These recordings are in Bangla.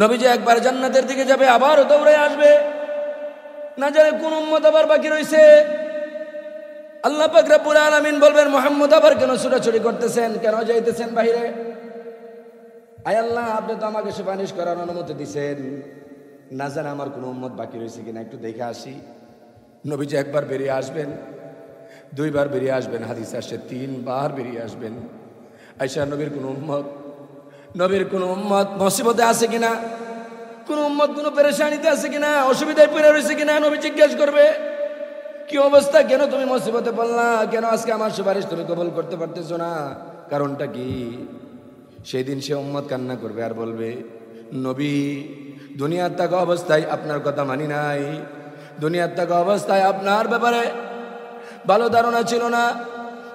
নবীজি একবার জান্নাতের দিকে যাবে, আবার দৌড়ে আসবে, না জানে কোন উম্মত আবার বাকি রয়েছে। আল্লাহ পাক রব্বুল আলামিন বলবেন, মুহাম্মদ আবার কেন ছুটাছুটি করতেছেন, কেন যাইতেছেন বাইরে? আয় আল্লাহ, আপনি তো আমাকে সুপারিশ করার অনুমতি দিচ্ছেন, না জানে আমার কোনো উম্মত বাকি রয়েছে কিনা একটু দেখে আসি। নবীজি একবার বেরিয়ে আসবেন, দুইবার বেরিয়ে আসবেন, হাদিস আসছে 3 বার বেরিয়ে আসবেন। আয়েশা নবীর কোনো উম্মত মুসিবতে আছে কিনা, কোন উম্মত কোনো পেরেশানিতে আছে কিনা, অসুবিধায় পড়ে রয়েছে কিনা নবী জিজ্ঞেস করবে, কি অবস্থা, কেন তুমি মুসিবতে পড়লা, কেন আজকে আমার সুপারিশ তুমি কবুল করতে পারতেছো না, কারণটা কি? সেই দিন সে উম্মত কান্না করবে আর বলবে, নবী, দুনিয়ার থাকা অবস্থায় আপনার কথা মানি নাই, দুনিয়ার থাকা অবস্থায় আপনার ব্যাপারে ভালো ধারণা ছিল না,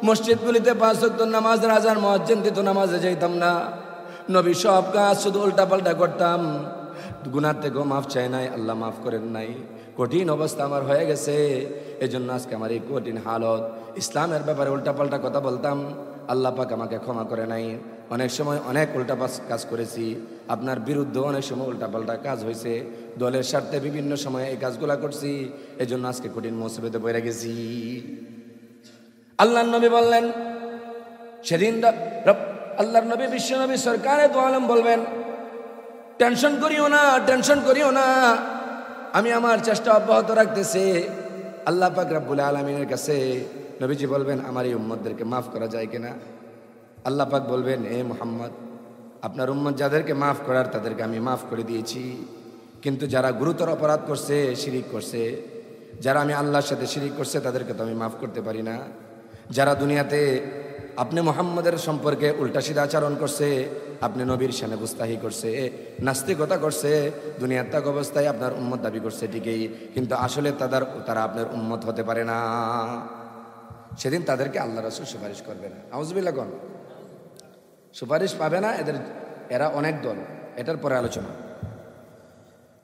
মসজিদগুলিতে 5 ওয়াক্ত নামাজের আজান মুয়াজ্জিন দিত, নামাজে যাইতাম না, নবী সব কাজ শুধু উল্টাপাল্টা করতাম, গুনাহ থেকেও মাফ চাই নাই, আল্লাহ মাফ করেন নাই, কঠিন অবস্থা আমার হয়ে গেছে, এজন্য আজকে আমার এই কঠিন হালত, ইসলামের ব্যাপারে উল্টাপাল্টা কথা বলতাম, আল্লাহ পাক আমাকে ক্ষমা করে নাই, অনেক সময় অনেক উল্টা কাজ করেছি, আপনার বিরুদ্ধে অনেক সময় উল্টাপাল্টা কাজ হয়েছে, দলের স্বার্থে বিভিন্ন সময় এই কাজগুলা করছি, এজন্য আজকে কঠিন মুসিবতে পড়ে গেছি। আল্লাহর নবী বললেন, সেদিন আল্লাহর নবী বিশ্ব নবী সরকারে দু আলম বলবেন, টেনশন করিও না, টেনশন করিও না, আমি আমার চেষ্টা অব্যাহত রাখতেছি। আল্লাহ পাক রব্বুল আলামিনের কাছে নবীজি বলবেন, আমার এই উম্মতদেরকে মাফ করা যায় কিনা? আল্লাহ পাক বলবেন, এ মুহাম্মদ, আপনার উম্মত যাদেরকে মাফ করার তাদেরকে আমি মাফ করে দিয়েছি, কিন্তু যারা গুরুতর অপরাধ করছে, শিরিক করছে, যারা আমি আল্লাহর সাথে শিরিক করছে, তাদেরকে তো আমি মাফ করতে পারি না। যারা দুনিয়াতে আপনি মুহাম্মদের সম্পর্কে উল্টাসিধা আচরণ করছে, আপনি নবীর শানে গুস্তাহি করছে, নাস্তিকতা করছে, দুনিয়ার তাক অবস্থায় আপনার উম্মত দাবি করছে ঠিকই, কিন্তু আসলে তারা আপনার উম্মত হতে পারে না। সেদিন তাদেরকে আল্লাহ রাসূল সুপারিশ করবে না। আউযুবিল্লাহ কোন সুপারিশ পাবে না, এরা অনেক দল, এটার পরে আলোচনা।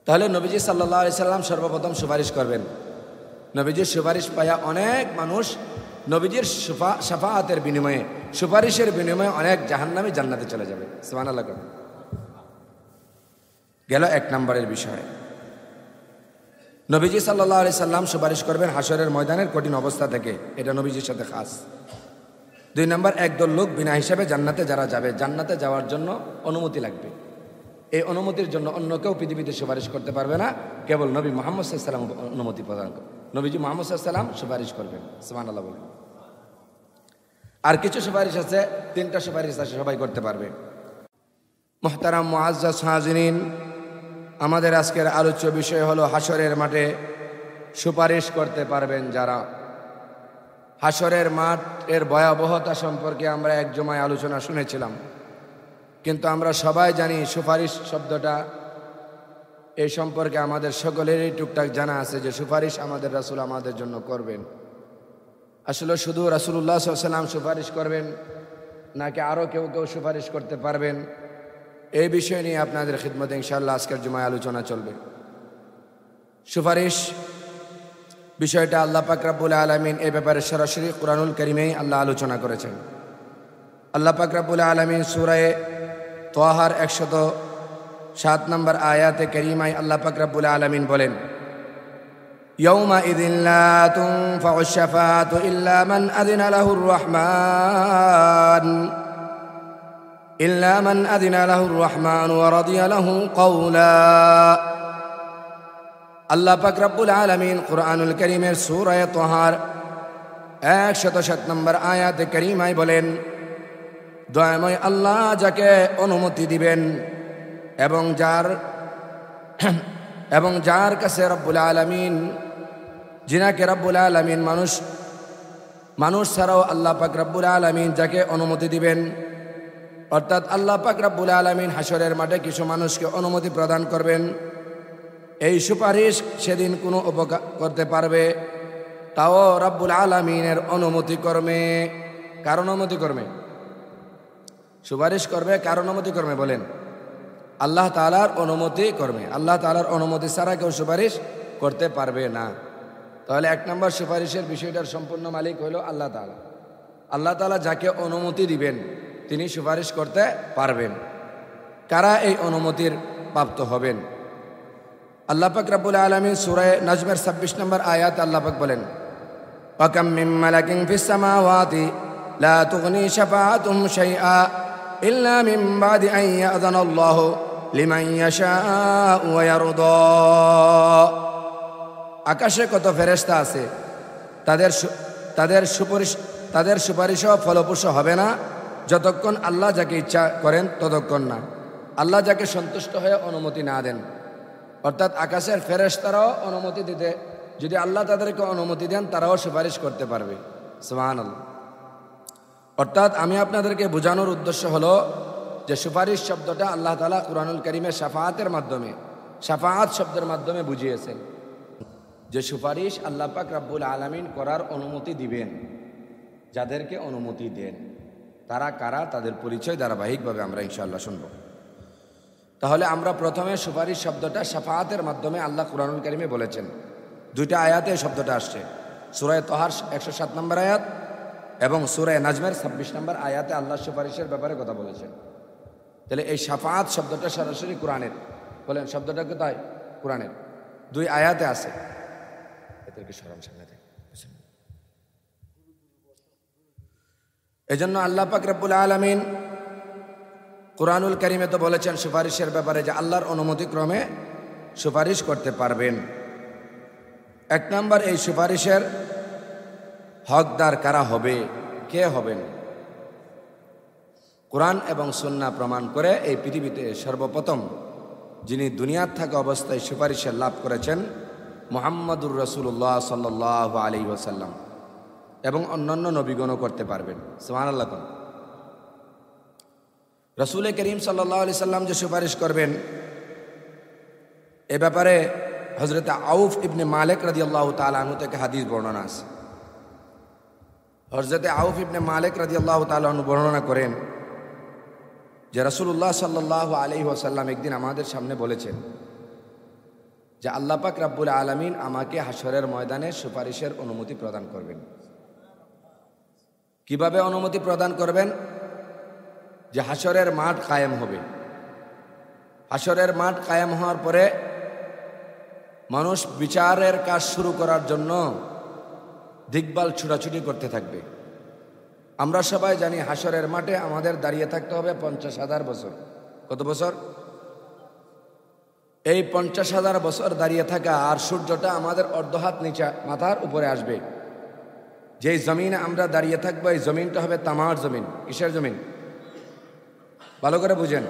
তাহলে নবীজি সাল্লাল্লাহু আলাইহি সাল্লাম সর্বপ্রথম সুপারিশ করবেন। নবীজির সুপারিশ পায়া অনেক মানুষ নবীজির শাফাআতের বিনিময়ে, সুপারিশের বিনিময়ে অনেক জাহান্নামী জান্নাতে চলে যাবে। সুবহানাল্লাহ। গেল 1 নম্বরের বিষয়। নবীজি সাল্লাল্লাহু আলাইহি সাল্লাম সুপারিশ করবেন হাসরের ময়দানের কঠিন অবস্থা থেকে, এটা নবীজির সাথে খাস। 2 নম্বর, একদল লোক বিনা হিসাবে জান্নাতে যারা যাবে, জান্নাতে যাওয়ার জন্য অনুমতি লাগবে। এই অনুমতির জন্য অন্য কেউ পৃথিবীতে সুপারিশ করতে পারবে না, কেবল নবী মুহাম্মদ সাল্লাল্লাহু আলাইহি সাল্লাম অনুমতি প্রদান করবেন। নবীজি মুহাম্মদ সাল্লাল্লাহু আলাইহি সাল্লাম সুপারিশ করবেন। সুবহানাল্লাহ বলেন। আর কিছু সুপারিশ আছে, 3টা সুপারিশ আছে, সবাই করতে পারবে। মুহতারাম মুআজ্জাজ হাজিরিন, আমাদের আজকের আলোচ্য বিষয় হলো হাসরের মাঠে সুপারিশ করতে পারবেন যারা। হাসরের মাঠের ভয়াবহতা সম্পর্কে আমরা এক জমায় আলোচনা শুনেছিলাম, কিন্তু আমরা সবাই জানি সুপারিশ শব্দটা, এই সম্পর্কে আমাদের সকলেরই টুকটাক জানা আছে যে সুপারিশ আমাদের রাসূল আমাদের জন্য করবেন। আসলে শুধু রাসূলুল্লাহ সাল্লাল্লাহু আলাইহি ওয়াসাল্লাম সুপারিশ করবেন নাকি আরও কেউ সুপারিশ করতে পারবেন, এই বিষয় নিয়ে আপনাদের খিদমতে ইনশাআল্লাহ আজকের জুমায় আলোচনা চলবে। সুপারিশ বিষয়টা আল্লাহ পাক রব্বুল আলামিন এই ব্যাপারে সরাসরি কুরআনুল কারীমেই আল্লাহ আলোচনা করেছেন। আল্লাহ পাক রব্বুল আলামিন সূরা তাহার 107 নম্বর আয়াতে কারীমায় আল্লাহ পাক রব্বুল আলামিন বলেন, ইয়াউমা ইযিন লা তুনফাউশ শাফাআতু ইল্লা মান আযিনা লাহুর রাহমান ওয়া রাদিয়া লাহু কওলা। আল্লাহ পাক রব্বুল আলামিন কুরআনুল কারীমের সূরা তাহার 107 নম্বর আয়াতে কারীমায় বলেন, দয়াময় আল্লাহ যাকে অনুমতি দিবেন এবং যার কাছে রব্বুল আলামিন, যিনাকে রব্বুল আলামিন মানুষ ছাড়াও আল্লাহ পাক রব্বুল আলামিন যাকে অনুমতি দিবেন, অর্থাৎ আল্লাহ পাক রব্বুল আলামিন হাসরের মাঠে কিছু মানুষকে অনুমতি প্রদান করবেন। এই সুপারিশ সেদিন কোনো উপকার করতে পারবে, তাও রব্বুল আলামিনের অনুমতি কর্মে। কার অনুমতি কর্মে সুপারিশ করবে? কার অনুমতি কর্মে বলেন? আল্লাহ তাআলার অনুমতি কর্মে। আল্লাহ তাআলার অনুমতি ছাড়া কেউ সুপারিশ করতে পারবে না। তাহলে 1 নম্বর সুপারিশের বিষয়টার সম্পূর্ণ মালিক হলো আল্লাহ তাআলা। আল্লাহ তাআলা যাকে অনুমতি দিবেন তিনি সুপারিশ করতে পারবেন। কারা এই অনুমতির প্রাপ্ত হবেন। আল্লাহ পাক রব্বুল আলামিন সূরা নাজমের 26 নম্বর আয়াত আল্লাহ পাক বলেন, ওয়াকাম মিন মালাকিন ফিস সামাওয়াতি লা তুগনি শাফাআতুহুম শাইআ ইল্লা মিন বাদি আন ইয়াযানাল্লাহু লিমান ইয়াশাউ ওয়া ইয়ারদা। আকাশে কত ফেরেশতা আছে, তাদের সুপারিশও ফলপ্রসূ হবে না যতক্ষণ আল্লাহ যাকে ইচ্ছা করেন ততক্ষণ না, আল্লাহ যাকে সন্তুষ্ট হয়ে অনুমতি না দেন। অর্থাৎ আকাশের ফেরেশতারাও অনুমতি দিতে, যদি আল্লাহ তাদেরকে অনুমতি দেন তারাও সুপারিশ করতে পারবে। সুবহানাল্লাহ। অর্থাৎ আমি আপনাদেরকে বোঝানোর উদ্দেশ্য হলো যে সুপারিশ শব্দটা আল্লাহ তাআলা কুরআনুল কারীমে শাফাআতের মাধ্যমে, শাফাআত শব্দের মাধ্যমে বুঝিয়েছেন যে সুপারিশ আল্লাহ পাক রব্বুল আলামিন করার অনুমতি দিবেন। যাদেরকে অনুমতি দেন তারা কারা, তাদের পরিচয় ধারাবাহিকভাবে আমরা ইনশাআল্লাহ শুনব। তাহলে আমরা প্রথমে সুপারিশ শব্দটা শাফাআতের মাধ্যমে আল্লাহ কুরআনুল কারীমে বলেছেন। দুইটা আয়াতে এই শব্দটা আসছে, সূরা তাহার 107 নম্বর আয়াত এবং সূরা নাজমের 26 নম্বর আয়াতে আল্লাহ সুপারিশের ব্যাপারে কথা বলেছেন। তাহলে এই শাফাআত শব্দটা সরাসরি কোরআনের, বলেন শব্দটা কোথায়? কোরআনের। দুই আয়াতে আছে। এদেরকে সরান সামনে থেকে। এজন্য আল্লাহ পাক রব্বুল আলামিন কুরআনুল কারীমে তো বলেছেন সুপারিশের ব্যাপারে যে আল্লাহর অনুমতি ক্রমে সুপারিশ করতে পারবেন। এক নম্বর, এই সুপারিশের হকদার কারা হবে, কে হবেন? কোরআন এবং সুন্নাহ প্রমাণ করে এই পৃথিবীতে সর্বপ্রথম যিনি দুনিয়ার থাকা অবস্থায় সুপারিশের লাভ করেছেন মুহাম্মাদুর রাসূলুল্লাহ সাল্লাল্লাহু আলাইহি ওয়াসাল্লাম, এবং অন্যান্য নবীগণও করতে পারবেন। সুবহানাল্লাহ। রাসূল করিম সাল্লাল্লাহু আলাইহি সাল্লাম যে সুপারিশ করবেন এ ব্যাপারে হযরত আউফ ইবনে মালিক রাদিয়াল্লাহু তাআলা আনহু থেকে হাদিস বর্ণনা আছে। হযরত আউফ ইবনে মালিক রাদিয়াল্লাহু তাআলা আনহু বর্ণনা করেন যে রাসূলুল্লাহ সাল্লাল্লাহু আলাইহি ওয়াসাল্লাম একদিন আমাদের সামনে বলেছেন যে আল্লাহ পাক রব্বুল আলামিন আমাকে হাশরের ময়দানে সুপারিশের অনুমতি প্রদান করবেন। কিভাবে অনুমতি প্রদান করবেন? যে হাশরের মাঠ কায়েম হবে। হাশরের মাঠ কায়েম হওয়ার পরে মানুষ বিচারের কাজ শুরু করার জন্য দিকবাল ছুটাছুটি করতে থাকবে। আমরা সবাই জানি হাশরের মাঠে আমাদের দাঁড়িয়ে থাকতে হবে 50,000 বছর। কত বছর? এই 50,000 বছর দাঁড়িয়ে থাকা, আর সূর্যটা আমাদের অর্ধ হাত নিচে মাথার উপরে আসবে। যেই জমিনে আমরা দাঁড়িয়ে থাকবো এই জমিনটা হবে তামার জমিন। কিসের জমিন? ভালো করে বুঝেন।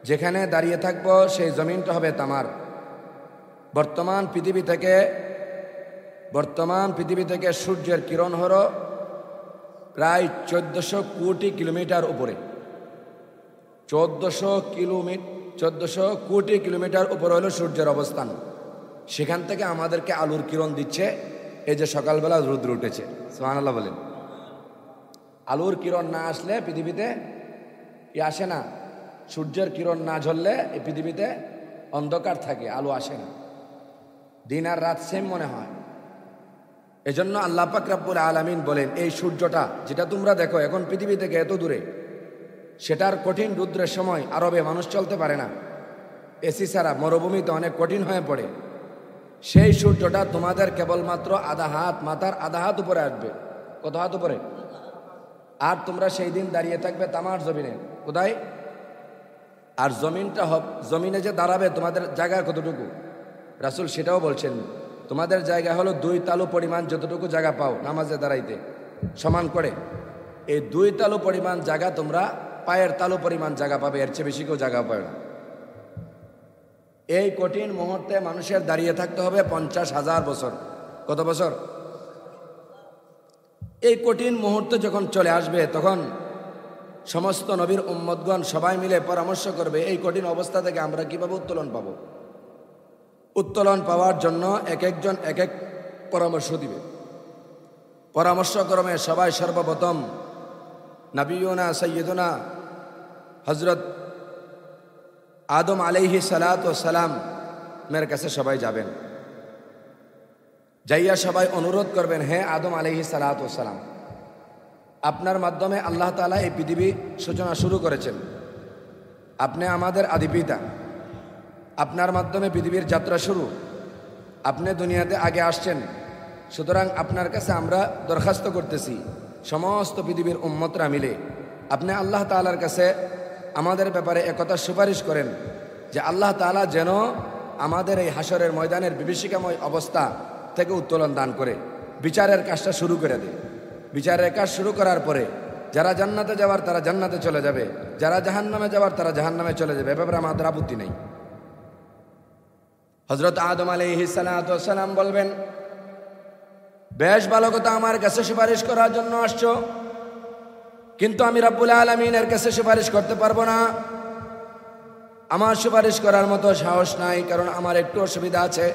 যেখানে দাঁড়িয়ে থাকবো সেই জমিনটা হবে তামার। বর্তমান পৃথিবী থেকে সূর্যের কিরণ হলো প্রায় 1400 কোটি কিলোমিটার উপরে। 1400 কোটি কিলোমিটার উপরে হলো সূর্যের অবস্থান। সেখান থেকে আমাদেরকে আলোর কিরণ দিচ্ছে। এই যে সকালবেলা রৌদ্র উঠেছে, সুবহানাল্লাহ বলেন। আলোর কিরণ না আসলে পৃথিবীতে কি আসে না? সূর্যের কিরণ না ঝরলে এই পৃথিবীতে অন্ধকার থাকে, আলো আসে না, দিন আর রাত সেম মনে হয়। এজন্য আল্লাহ পাক রব্বুল আলামিন বলেন এই সূর্যটা যেটা তোমরা দেখো এখন পৃথিবী থেকে এত দূরে, সেটার কঠিন রৌদ্রের সময় আরবে মানুষ চলতে পারে না, এসি ছাড়া মরুভূমিতে অনেক কঠিন হয়ে পড়ে। সেই সূর্যটা তোমাদের কেবলমাত্র আধা হাত, মাথার আধা হাত উপরে আসবে। কত হাত উপরে? আর তোমরা সেই দিন দাঁড়িয়ে থাকবে তামার জমিনে। কোথায়? আর জমিনে যে দাঁড়াবে তোমাদের জায়গা কতটুকু? রাসূল সেটাও বলছেন, তোমাদের জায়গা হলো 2 তালু পরিমাণ যতটুকু জায়গা পাও নামাজে দাঁড়াইতে সমান করে, এই 2 তালু পরিমাণ জায়গা তোমরা পায়ের তালু পরিমাণ জায়গা পাবে, এর চেয়ে বেশি কেউ জায়গা পাবে না। এই কঠিন মুহূর্তে মানুষের দাঁড়িয়ে থাকতে হবে 50,000 বছর। কত বছর? এই কঠিন মুহূর্ত যখন চলে আসবে তখন সমস্ত নবীর উম্মতগণ সবাই মিলে পরামর্শ করবে এই কঠিন অবস্থা থেকে আমরা কিভাবে উত্তোলন পাবো। উত্তোলন পাওয়ার জন্য এক একজন এক এক পরামর্শ দিবে। পরামর্শক্রমে সবাই সর্বপ্রথম নবিয়ুনা সৈয়দুনা হযরত আদম আলাইহিস সালাতু ওয়াস সালাম মের কাছে সবাই যাবেন। যাইয়া সবাই অনুরোধ করবেন, হে আদম আলাইহিস সালাতু ওয়াস সালাম, আপনার মাধ্যমে আল্লাহ তাআলা এই পৃথিবী সূচনা শুরু করেছেন। আপনি আমাদের আদি পিতা, আপনার মাধ্যমে পৃথিবীর যাত্রা শুরু। আপনি দুনিয়াতে আগে আসছেন, সুতরাং আপনার কাছে আমরা দরখাস্ত করতেছি সমস্ত পৃথিবীর উম্মতরা মিলে আপনি আল্লাহ তাআলার কাছে আমাদের ব্যাপারে একথা সুপারিশ করেন যে আল্লাহ তাআলা যেন আমাদের এই হাসরের ময়দানের বিভীষিকাময় অবস্থা থেকে উত্তোলন দান করে বিচারের কাজটা শুরু করে দেয়। বিচারের কাজ শুরু করার পরে যারা জান্নাতে যাওয়ার তারা জান্নাতে চলে যাবে, যারা জাহান্নামে যাওয়ার তারা জাহান্নামে চলে যাবে, এ ব্যাপারে আমাদের আপত্তি নেই। হযরত আদম আলাইহিস সালাতু ওয়াস সালাম বলবেন, বেশ ভালো কথা, আমার কাছে সুপারিশ করার জন্য আসছো, কিন্তু আমি রব্বুল আলামিনের কাছে সুপারিশ করতে পারবো না। আমার সুপারিশ করার মতো সাহস নাই, কারণ আমার একটু অসুবিধা আছে।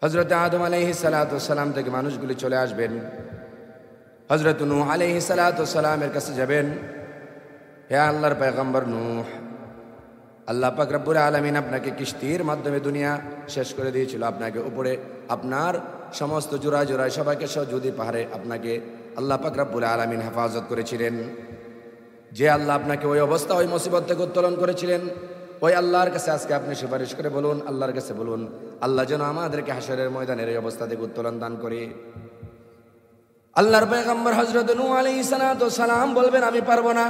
হযরত আদম আলাইহিস সালাতু ওয়াস সালাম থেকে মানুষগুলি চলে আসবেন, হযরত নূহ আলাইহিস সালাতু ওয়াস সালামের কাছে যাবেন। হে আল্লাহর পয়গম্বর নূহ, আল্লাহ পাক রব্বুল আলামিন আপনাকে কিস্তির মাধ্যমে দুনিয়া শেষ করে দিয়েছিল, আপনাকে উপরে আপনার সমস্ত জোড়ায় জোড়ায় সবাইকে সহযোগী পাহাড়ে আপনাকে আল্লাহ পাক রব্বুল আলামিন হেফাজত করেছিলেন। যে আল্লাহ আপনাকে ওই অবস্থা ওই মুসিবত থেকে উত্তোলন করেছিলেন, ওই আল্লাহর কাছে আজকে আপনি সুপারিশ করে বলুন, আল্লাহর কাছে বলুন আল্লাহ যেন আমাদেরকে হাসরের ময়দানের এই অবস্থা থেকে উত্তোলন দান করে। আল্লাহর পয়গম্বর হযরত নূহ আলাইহিস সালাতু ওয়াস সালাম বলবেন, আমি পারবো না,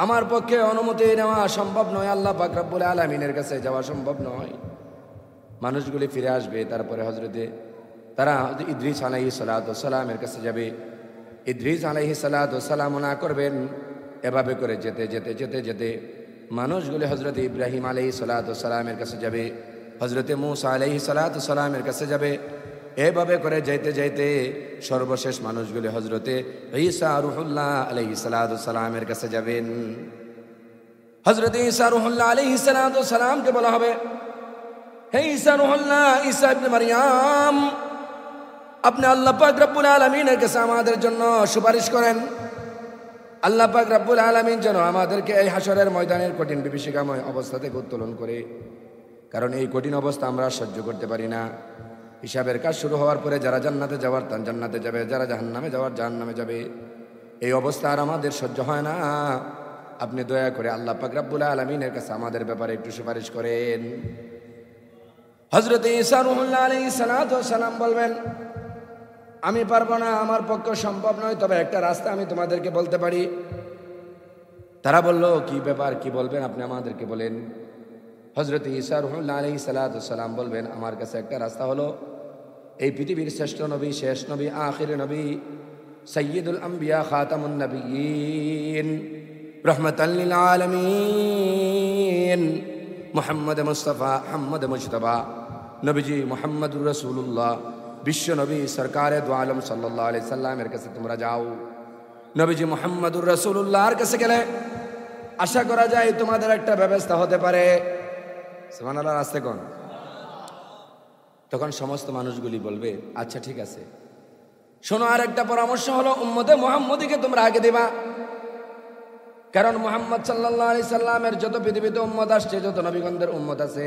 আমার পক্ষে অনুমতি নেওয়া সম্ভব নয়, আল্লাহ পাক রব্বুল আলামিনের কাছে যাওয়া সম্ভব নয়। মানুষগুলি ফিরে আসবে, তারপরে তারা ইদ্রিস আলাইহিস সালাতু ওয়াস সালামের কাছে যাবে। ইদ্রিস আলাইহিস সালাতু ওয়াস সালাম না করবেন। এভাবে করে যেতে যেতে যেতে যেতে মানুষগুলি হযরত ইব্রাহিম আলাইহিস সালাতু ওয়াস সালামের কাছে যাবে, হযরত মূসা আলাইহিস সালাতু ওয়াস সালামের কাছে যাবে। এভাবে করে যাইতে যাইতে সর্বশেষ মানুষগুলি হযরতে ঈসা রূহুল্লাহ আলাইহিস সালাতু ওয়াস সালামের কাছে যাবেন। হযরত ঈসা রূহুল্লাহ আলাইহিস সালাতু ওয়াস সালামকে বলা হবে, হে ঈসা রূহুল্লাহ, ঈসা ইবনে মারইয়াম, আপনি আল্লাহ পাক রব্বুল আলামিনের কাছে আমাদের জন্য সুপারিশ করেন। আল্লাহ পাক রব্বুল আলামিন যেন আমাদেরকে এই হাসরের ময়দানের কঠিন বিভীষিকাময় অবস্থা থেকে উত্তোলন করে, কারণ এই কঠিন অবস্থা আমরা সহ্য করতে পারি না। হিসাবের কাজ শুরু হওয়ার পরে যারা জান্নাতে যাওয়ার তারা জান্নাতে যাবে, যারা জাহান্নামে যাওয়ার জাহান্নামে যাবে। এই অবস্থা আর আমাদের সহ্য হয় না। আপনি দয়া করে আল্লাহ পাক রব্বুল আলামিনের কাছে আমাদের ব্যাপারে একটু সুপারিশ করেন। হযরত ঈসা রূহুল্লাহ আলাইহিস সালাতু ওয়াস সালাম বলবেন, আমি পারবো না, আমার পক্ষে সম্ভব নয়, তবে একটা রাস্তা আমি তোমাদেরকে বলতে পারি। তারা বলল, কি ব্যাপার, কি বলবেন আপনি আমাদেরকে বলেন। হযরত ঈসা রূহুল্লাহ আলাইহিস সালাতু ওয়াস সালাম বলবেন, আমার কাছে একটা রাস্তা হলো, এই পৃথিবীর শ্রেষ্ঠ নবী, শেষ নবী, আখির নবী, সাইয়্যিদুল আম্বিয়া, খাতামুন নবিয়্যিন, রাহমাতাল লিল আলামিন, মুহাম্মদ মুস্তাফা, মুহাম্মদ মুজতবা, নবীজি মুহাম্মদুর রাসূলুল্লাহ, বিশ্ব নবী সরকারে দু আলম সাল্লাল্লাহু আলাইহি সাল্লামের কাছে তোমরা যাও। নবীজি মুহাম্মদুর রাসূলুল্লাহর কাছে গেলে আশা করা যায় তোমাদের একটা ব্যবস্থা হতে পারে। সুবহানাল্লাহ, আসতে কোন। তখন সমস্ত মানুষগুলি বলবে, আচ্ছা ঠিক আছে, শোনো, আর একটা পরামর্শ হলো, উম্মতে মুহাম্মদীকে তোমরা আগে দিবা। কারণ মুহাম্মদ সাল্লাল্লাহু আলাইহি সাল্লামের যত পৃথিবীতে উম্মত আসছে, যত নবীগণদের উম্মত আছে,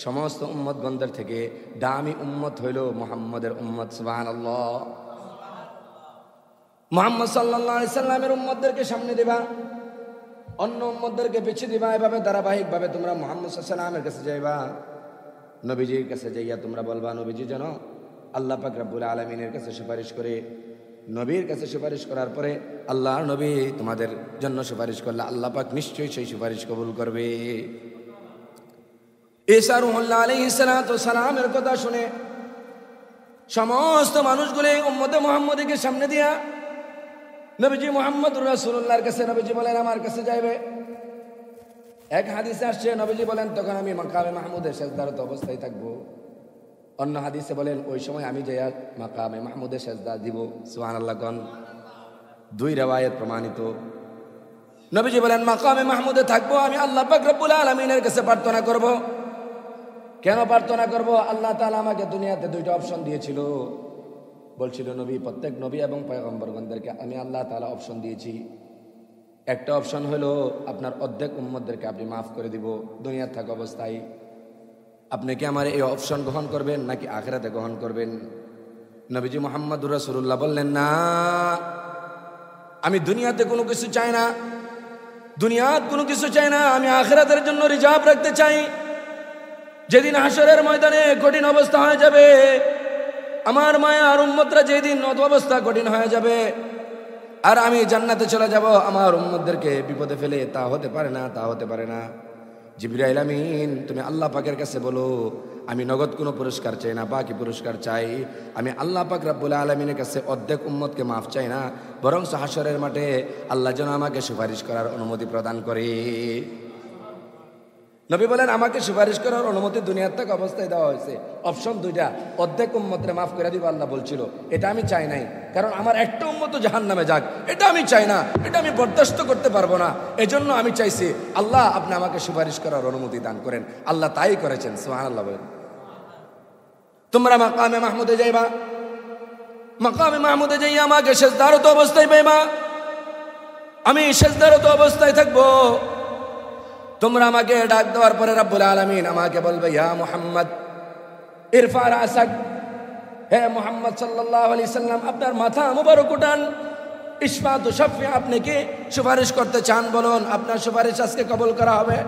সমস্ত উম্মতগণদের থেকে দামি উম্মত হইল মুহাম্মদের উম্মত। সুবহানাল্লাহ। মুহাম্মদ সাল্লাল্লাহু আলাইহি সাল্লামের উম্মতদেরকে সামনে দিবা, অন্য উম্মতদেরকে পিছিয়ে দিবা। এভাবে ধারাবাহিকভাবে তোমরা মুহাম্মদ সাল্লাল্লাহু আলাইহি সাল্লামের কাছে যাইবা। নবীজির কাছে যাইয়া তোমরা বলবা, নবীজি যেন আল্লাহ পাক রব্বুল আলামিনের কাছে সুপারিশ করে। নবীর কাছে সুপারিশ করার পরে আল্লাহর নবী তোমাদের জন্য সুপারিশ করলে আল্লাহ পাক নিশ্চয়ই সেই সুপারিশ কবুল করবে। ঈসা রূহুল্লাহ আলাইহিস সালাতু ওয়াস সালামের কথা শুনে সমস্ত মানুষগুলো উম্মতে মুহাম্মদীকে সামনে দিয়া নবীজি মুহাম্মদুর রাসূলুল্লাহর কাছে, নবীজি বলেন আমার কাছে যাইবে। এক হাদিসে আসছে, নবীজি বলেন তখন আমি মাকামে মাহমুদের সেজদারত অবস্থায় থাকবো। অন্য হাদিসে বলেন ওই সময় আমি যাইয়া মাকামে মাহমুদের সেজদা দিব। সুবহানাল্লাহ কোন। দুই রিওয়ায়াত প্রমাণিত। নবীজি বলেন মাকামে মাহমুদে থাকবো, আমি আল্লাহ পাক রব্বুল আলামিনের কাছে প্রার্থনা করব। কেন প্রার্থনা করব? আল্লাহ তাআলা আমাকে দুনিয়াতে দুইটা অপশন দিয়েছিল। বলছিল নবী, প্রত্যেক নবী এবং পয়গম্বরগণদেরকে আমি আল্লাহ তাআলা অপশন দিয়েছি। একটা অপশন হলো আপনার অর্ধেক উম্মতদেরকে আপনি মাফ করে দিব দুনিয়ার থাকা অবস্থায়। আপনি কি আমার এই অপশন গ্রহণ করবেন নাকি আখিরাতে গ্রহণ করবেন? নবীজি মুহাম্মদুর রাসূলুল্লাহ বললেন, না, আমি দুনিয়াতে কোনো কিছু চাই না, দুনিয়ার কোনো কিছু চাই না, আমি আখিরাতের জন্য রিজার্ভ রাখতে চাই। যেদিন হাসরের ময়দানে কঠিন অবস্থা হয়ে যাবে, আমার মায়া আর উম্মতরা যেদিন অবস্থা কঠিন হয়ে যাবে আর আমি জান্নাতে চলে যাব, আমার উম্মতদেরকে বিপদে ফেলে, তা হতে পারে না, তা হতে পারে না। জিবরাইল আমিন, তুমি আল্লাহ পাকের কাছে বলো, আমি নগদ কোনো পুরস্কার চাই না, বাকি পুরস্কার চাই। আমি আল্লাহ পাক রব্বুল আলামিনের কাছে অর্ধেক উম্মতকে মাফ চাই না, বরং হাসরের মাঠে আল্লাহ যেন আমাকে সুপারিশ করার অনুমতি প্রদান করে। নবী বলেন, আমাকে সুপারিশ করার অনুমতি দুনিয়ার থেকে অবস্থায় দেওয়া হয়েছে। অপশন দুইটা, অর্ধেক উম্মতরে মাফ করে দিব আল্লাহ বলছিল, এটা আমি চাই নাই, কারণ আমার একটা উম্মত জাহান্নামে যাক, এটা আমি চাই না, এটা আমি বরদাস্ত করতে পারবো না। এজন্য আমি চাইছি আল্লাহ আপনি আমাকে সুপারিশ করার অনুমতি দান করেন। আল্লাহ তাই করেছেন, সুবহানাল্লাহ বলেন। তোমরা মাকামে মাহমুদে যাইবা, মাকামে মাহমুদে যাই আমাকে সেজদারত অবস্থায় পাইবা, আমি সেজদারত অবস্থায় থাকবো। তোমরা আমাকে ডাক দেওয়ার পরে রব্বুল আলামিন আমাকে বলবে, ইয়া মুহাম্মদ ইরফা রাসাক, হে মুহাম্মদ সাল্লাল্লাহু আলাইহি সাল্লাম, আপনার মাথা মুবারক উঠান। ইশফাতু শাফি, আপনি কি সুপারিশ করতে চান বলুন, আপনার সুপারিশ আজকে কবুল করা হবে,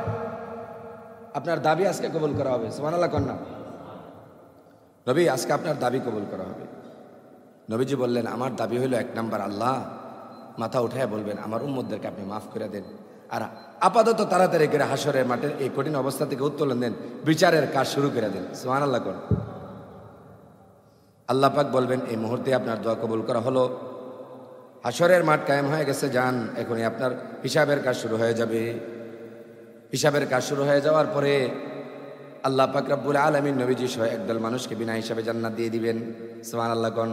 আপনার দাবি আজকে কবুল করা হবে। সুবহানাল্লাহ কন্যা নবী, আজকে আপনার দাবি কবুল করা হবে। নবীজি বললেন, আমার দাবি হলো এক নাম্বার, আল্লাহ মাথা উঠায় বলবেন আমার উম্মতদেরকে আপনি মাফ করে দেন, আর আপাতত তাড়াতাড়ি করে হাসরের মাঠের এই কঠিন অবস্থা থেকে উত্তোলন দেন, বিচারের কাজ শুরু করে দেন। সুবহানাল্লাহ কোন আল্লাহ পাক বলবেন, এই মুহূর্তে আপনার দোয়া কবুল করা হলো, হাসরের মাঠ কায়েম হয়ে গেছে, যান এখনই আপনার হিসাবের কাজ শুরু হয়ে যাবে। হিসাবের কাজ শুরু হয়ে যাওয়ার পরে আল্লাহ পাক রব্বুল আলামিন নবীজি সহ একদল মানুষকে বিনা হিসাবে জান্নাত দিয়ে দিবেন। সুবহানাল্লাহ কোন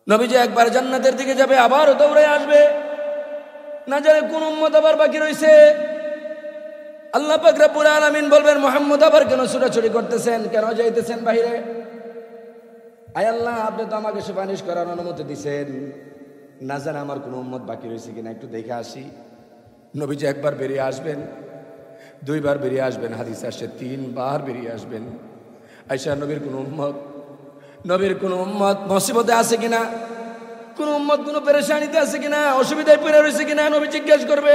নবীজি একবার জান্নাতের দিকে যাবে, আবার দৌড়ে আসবে, না জানে কোন উম্মত আবার বাকি রয়েছে। আল্লাহ পাক রব্বুল আলামিন বলবেন, মুহাম্মদ আবার কেন ছুটাছুটি করতেছেন, কেন যাইতেছেন বাইরে? আয় আল্লাহ, আপনি তো আমাকে সুপারিশ করার অনুমতি দিয়েছেন, না জানে আমার কোন উম্মত বাকি রয়েছে কিনা একটু দেখে আসি। নবীজি একবার বেরিয়ে আসবেন, দুইবার বেরিয়ে আসবেন, হাদিস আসছে 3 বার বেরিয়ে আসবেন। আয়েশা, নবীর কোন উম্মত মুসিবতে আছে কিনা, কোন উম্মত কোন পেরেশানিতে আছে কিনা, অসুবিধায় পড়ে রয়েছে কিনা, নবী জিজ্ঞেস করবে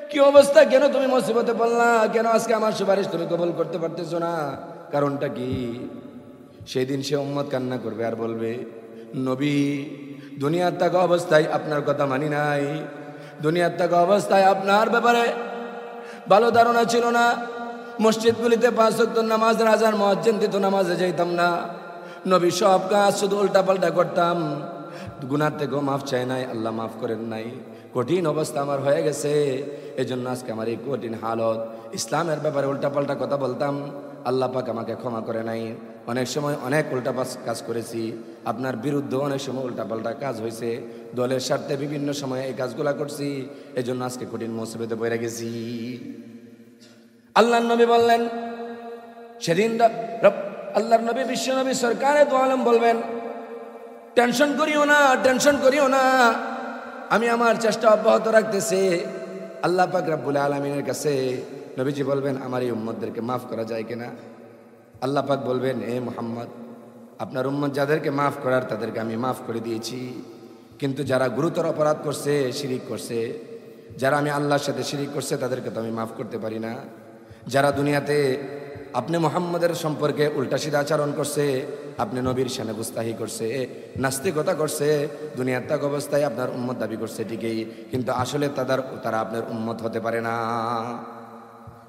কি অবস্থা, কেন তুমি মুসিবতে পড়লা, কেন আজকে আমার সুপারিশ তুমি কবুল করতে পারতেছো না, কারণটা কি? সেই দিন সে উম্মত কান্না করবে আর বলবে, নবী দুনিয়ার থাকা অবস্থায় আপনার কথা মানি নাই, দুনিয়ার থাকা অবস্থায় আপনার ব্যাপারে ভালো ধারণা ছিল না, মসজিদগুলিতে 5 ওয়াক্ত নামাজের আজান মুয়াজ্জিন দিত, নামাজে যাইতাম না, নবী সব কাজ শুধু উল্টাপাল্টা করতাম, গুনাহ থেকেও মাফ চাই নাই, আল্লাহ মাফ করেন নাই, কঠিন অবস্থা আমার হয়ে গেছে, এজন্য আজকে আমার এই কঠিন হালত, ইসলামের ব্যাপারে উল্টাপাল্টা কথা বলতাম, আল্লাহ পাক আমাকে ক্ষমা করে নাই, অনেক সময় অনেক উল্টা কাজ করেছি, আপনার বিরুদ্ধে অনেক সময় উল্টাপাল্টা কাজ হয়েছে, দলের স্বার্থে বিভিন্ন সময় এই কাজগুলা করছি, এজন্য আজকে কঠিন মুসিবতে পড়ে গেছি। আল্লাহর নবী বললেন, সেদিন আল্লাহর নবী বিশ্ব নবী সরকারে দু আলম বলবেন, টেনশন করিও না, টেনশন করিও না, আমি আমার চেষ্টা অব্যাহত রাখতেছি। আল্লাহ পাক রব্বুল আলামিনের কাছে নবীজি বলবেন, আমার এই উম্মতদেরকে মাফ করা যায় কিনা? আল্লাহ পাক বলবেন, এ মুহাম্মদ, আপনার উম্মত যাদেরকে মাফ করার তাদেরকে আমি মাফ করে দিয়েছি, কিন্তু যারা গুরুতর অপরাধ করছে, শিরিক করছে, যারা আমি আল্লাহর সাথে শিরিক করছে, তাদেরকে তো আমি মাফ করতে পারি না। যারা দুনিয়াতে আপনি মুহাম্মদের সম্পর্কে উল্টাসিধা আচরণ করছে, আপনি নবীর শানে গুস্তাহি করছে, নাস্তিকতা করছে, দুনিয়ার তাক অবস্থায় আপনার উম্মত দাবি করছে ঠিকই, কিন্তু আসলে তারা আপনার উম্মত হতে পারে না।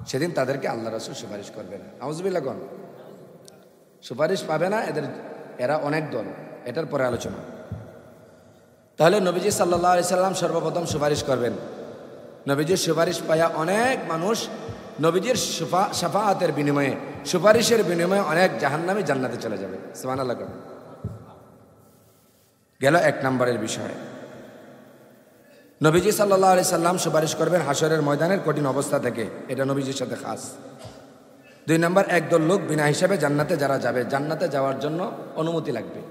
সেদিন তাদেরকে আল্লাহ রাসূল সুপারিশ করবে না। আউযুবিল্লাহ কোন সুপারিশ পাবে না, এরা অনেক দল, এটার পরে আলোচনা। তাহলে নবীজি সাল্লাল্লাহু আলাইহি সাল্লাম সর্বপ্রথম সুপারিশ করবেন। নবীজির সুপারিশ পায়া অনেক মানুষ নবীজির শাফাআতের বিনিময়ে, সুপারিশের বিনিময়ে অনেক জাহান্নামী জান্নাতে চলে যাবে। সুবহানাল্লাহ। গেল 1 নম্বরের বিষয়। নবীজি সাল্লাল্লাহু আলাইহি সাল্লাম সুপারিশ করবেন হাসরের ময়দানের কঠিন অবস্থা থেকে, এটা নবীজির সাথে খাস। 2 নম্বর, একদল লোক বিনা হিসাবে জান্নাতে যারা যাবে, জান্নাতে যাওয়ার জন্য অনুমতি লাগবে।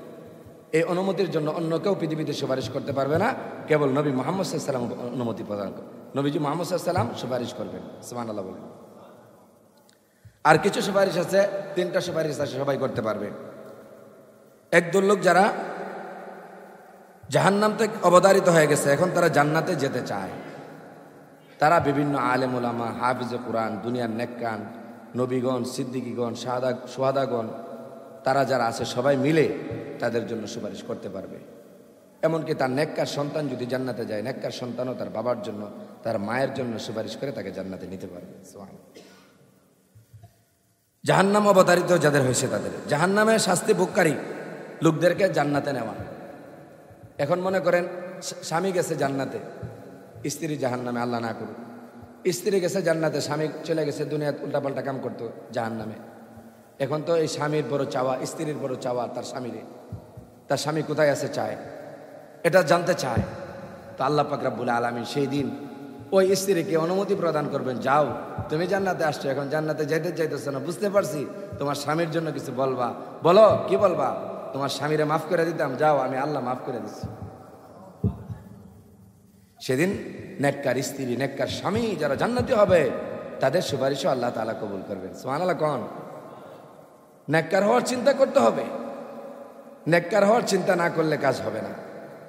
এই অনুমতির জন্য অন্য কেউ পৃথিবীতে সুপারিশ করতে পারবে না, কেবল নবী মুহাম্মদ সাল্লাল্লাহু আলাইহি ওয়াসাল্লাম অনুমতি প্রদান করবেন। নবীজি মুহাম্মদ সাল্লাল্লাহু আলাইহি ওয়াসাল্লাম সুপারিশ করবেন। সুবহানাল্লাহ বলেন। আর কিছু সুপারিশ আছে, 3টা সুপারিশ আছে, সবাই করতে পারবে। একদল লোক যারা জাহান্নাম থেকে অবতারিত হয়ে গেছে, এখন তারা জান্নাতে যেতে চায়, তারা বিভিন্ন আলেম ওলামা, হাফিজে কোরআন, দুনিয়ার নেককান, নবীগণ, সিদ্দিকীগণ, সোহাদাগণ, তারা যারা আছে সবাই মিলে তাদের জন্য সুপারিশ করতে পারবে। এমনকি তার নেককার সন্তান যদি জান্নাতে যায়, নেককার সন্তানও তার বাবার জন্য, তার মায়ের জন্য সুপারিশ করে তাকে জান্নাতে নিতে পারবে। জাহান্নাম অবতারিত যাদের হয়েছে তাদের, জাহান্নামের শাস্তি ভোগকারী লোকদেরকে জান্নাতে নেওয়া। এখন মনে করেন স্বামী গেছে জান্নাতে, স্ত্রী জাহান্নামে, আল্লাহ না করুক। স্ত্রী গেছে জান্নাতে, স্বামী চলে গেছে দুনিয়াতে উল্টাপাল্টা কাম করতো জাহান্নামে। এখন তো এই স্বামীর বড় চাওয়া, স্ত্রীর বড় চাওয়া তার স্বামীরে, তার স্বামী কোথায় আছে চায়, এটা জানতে চায়। তো আল্লাহ পাক রব্বুল আলামিন সেই দিন ওই স্ত্রীকে অনুমতি প্রদান করবেন, যাও তুমি জান্নাতে আসছো, এখন জান্নাতে যাইতে চাইতেছো না, বুঝতে পারছি, তোমার স্বামীর জন্য কিছু বলবা, বলো কি বলবা, তোমার স্বামীরে মাফ করে দিতাম, যাও আমি আল্লাহ মাফ করে দিচ্ছি। সেদিন নেককার স্ত্রী, নেককার স্বামী যারা জান্নাতি হবে তাদের সুপারিশও আল্লাহ তাআলা কবুল করবেন। সুবহানাল্লাহ। কোন নেককার হওয়ার চিন্তা করতে হবে, নেককার হওয়ার চিন্তা না করলে কাজ হবে না।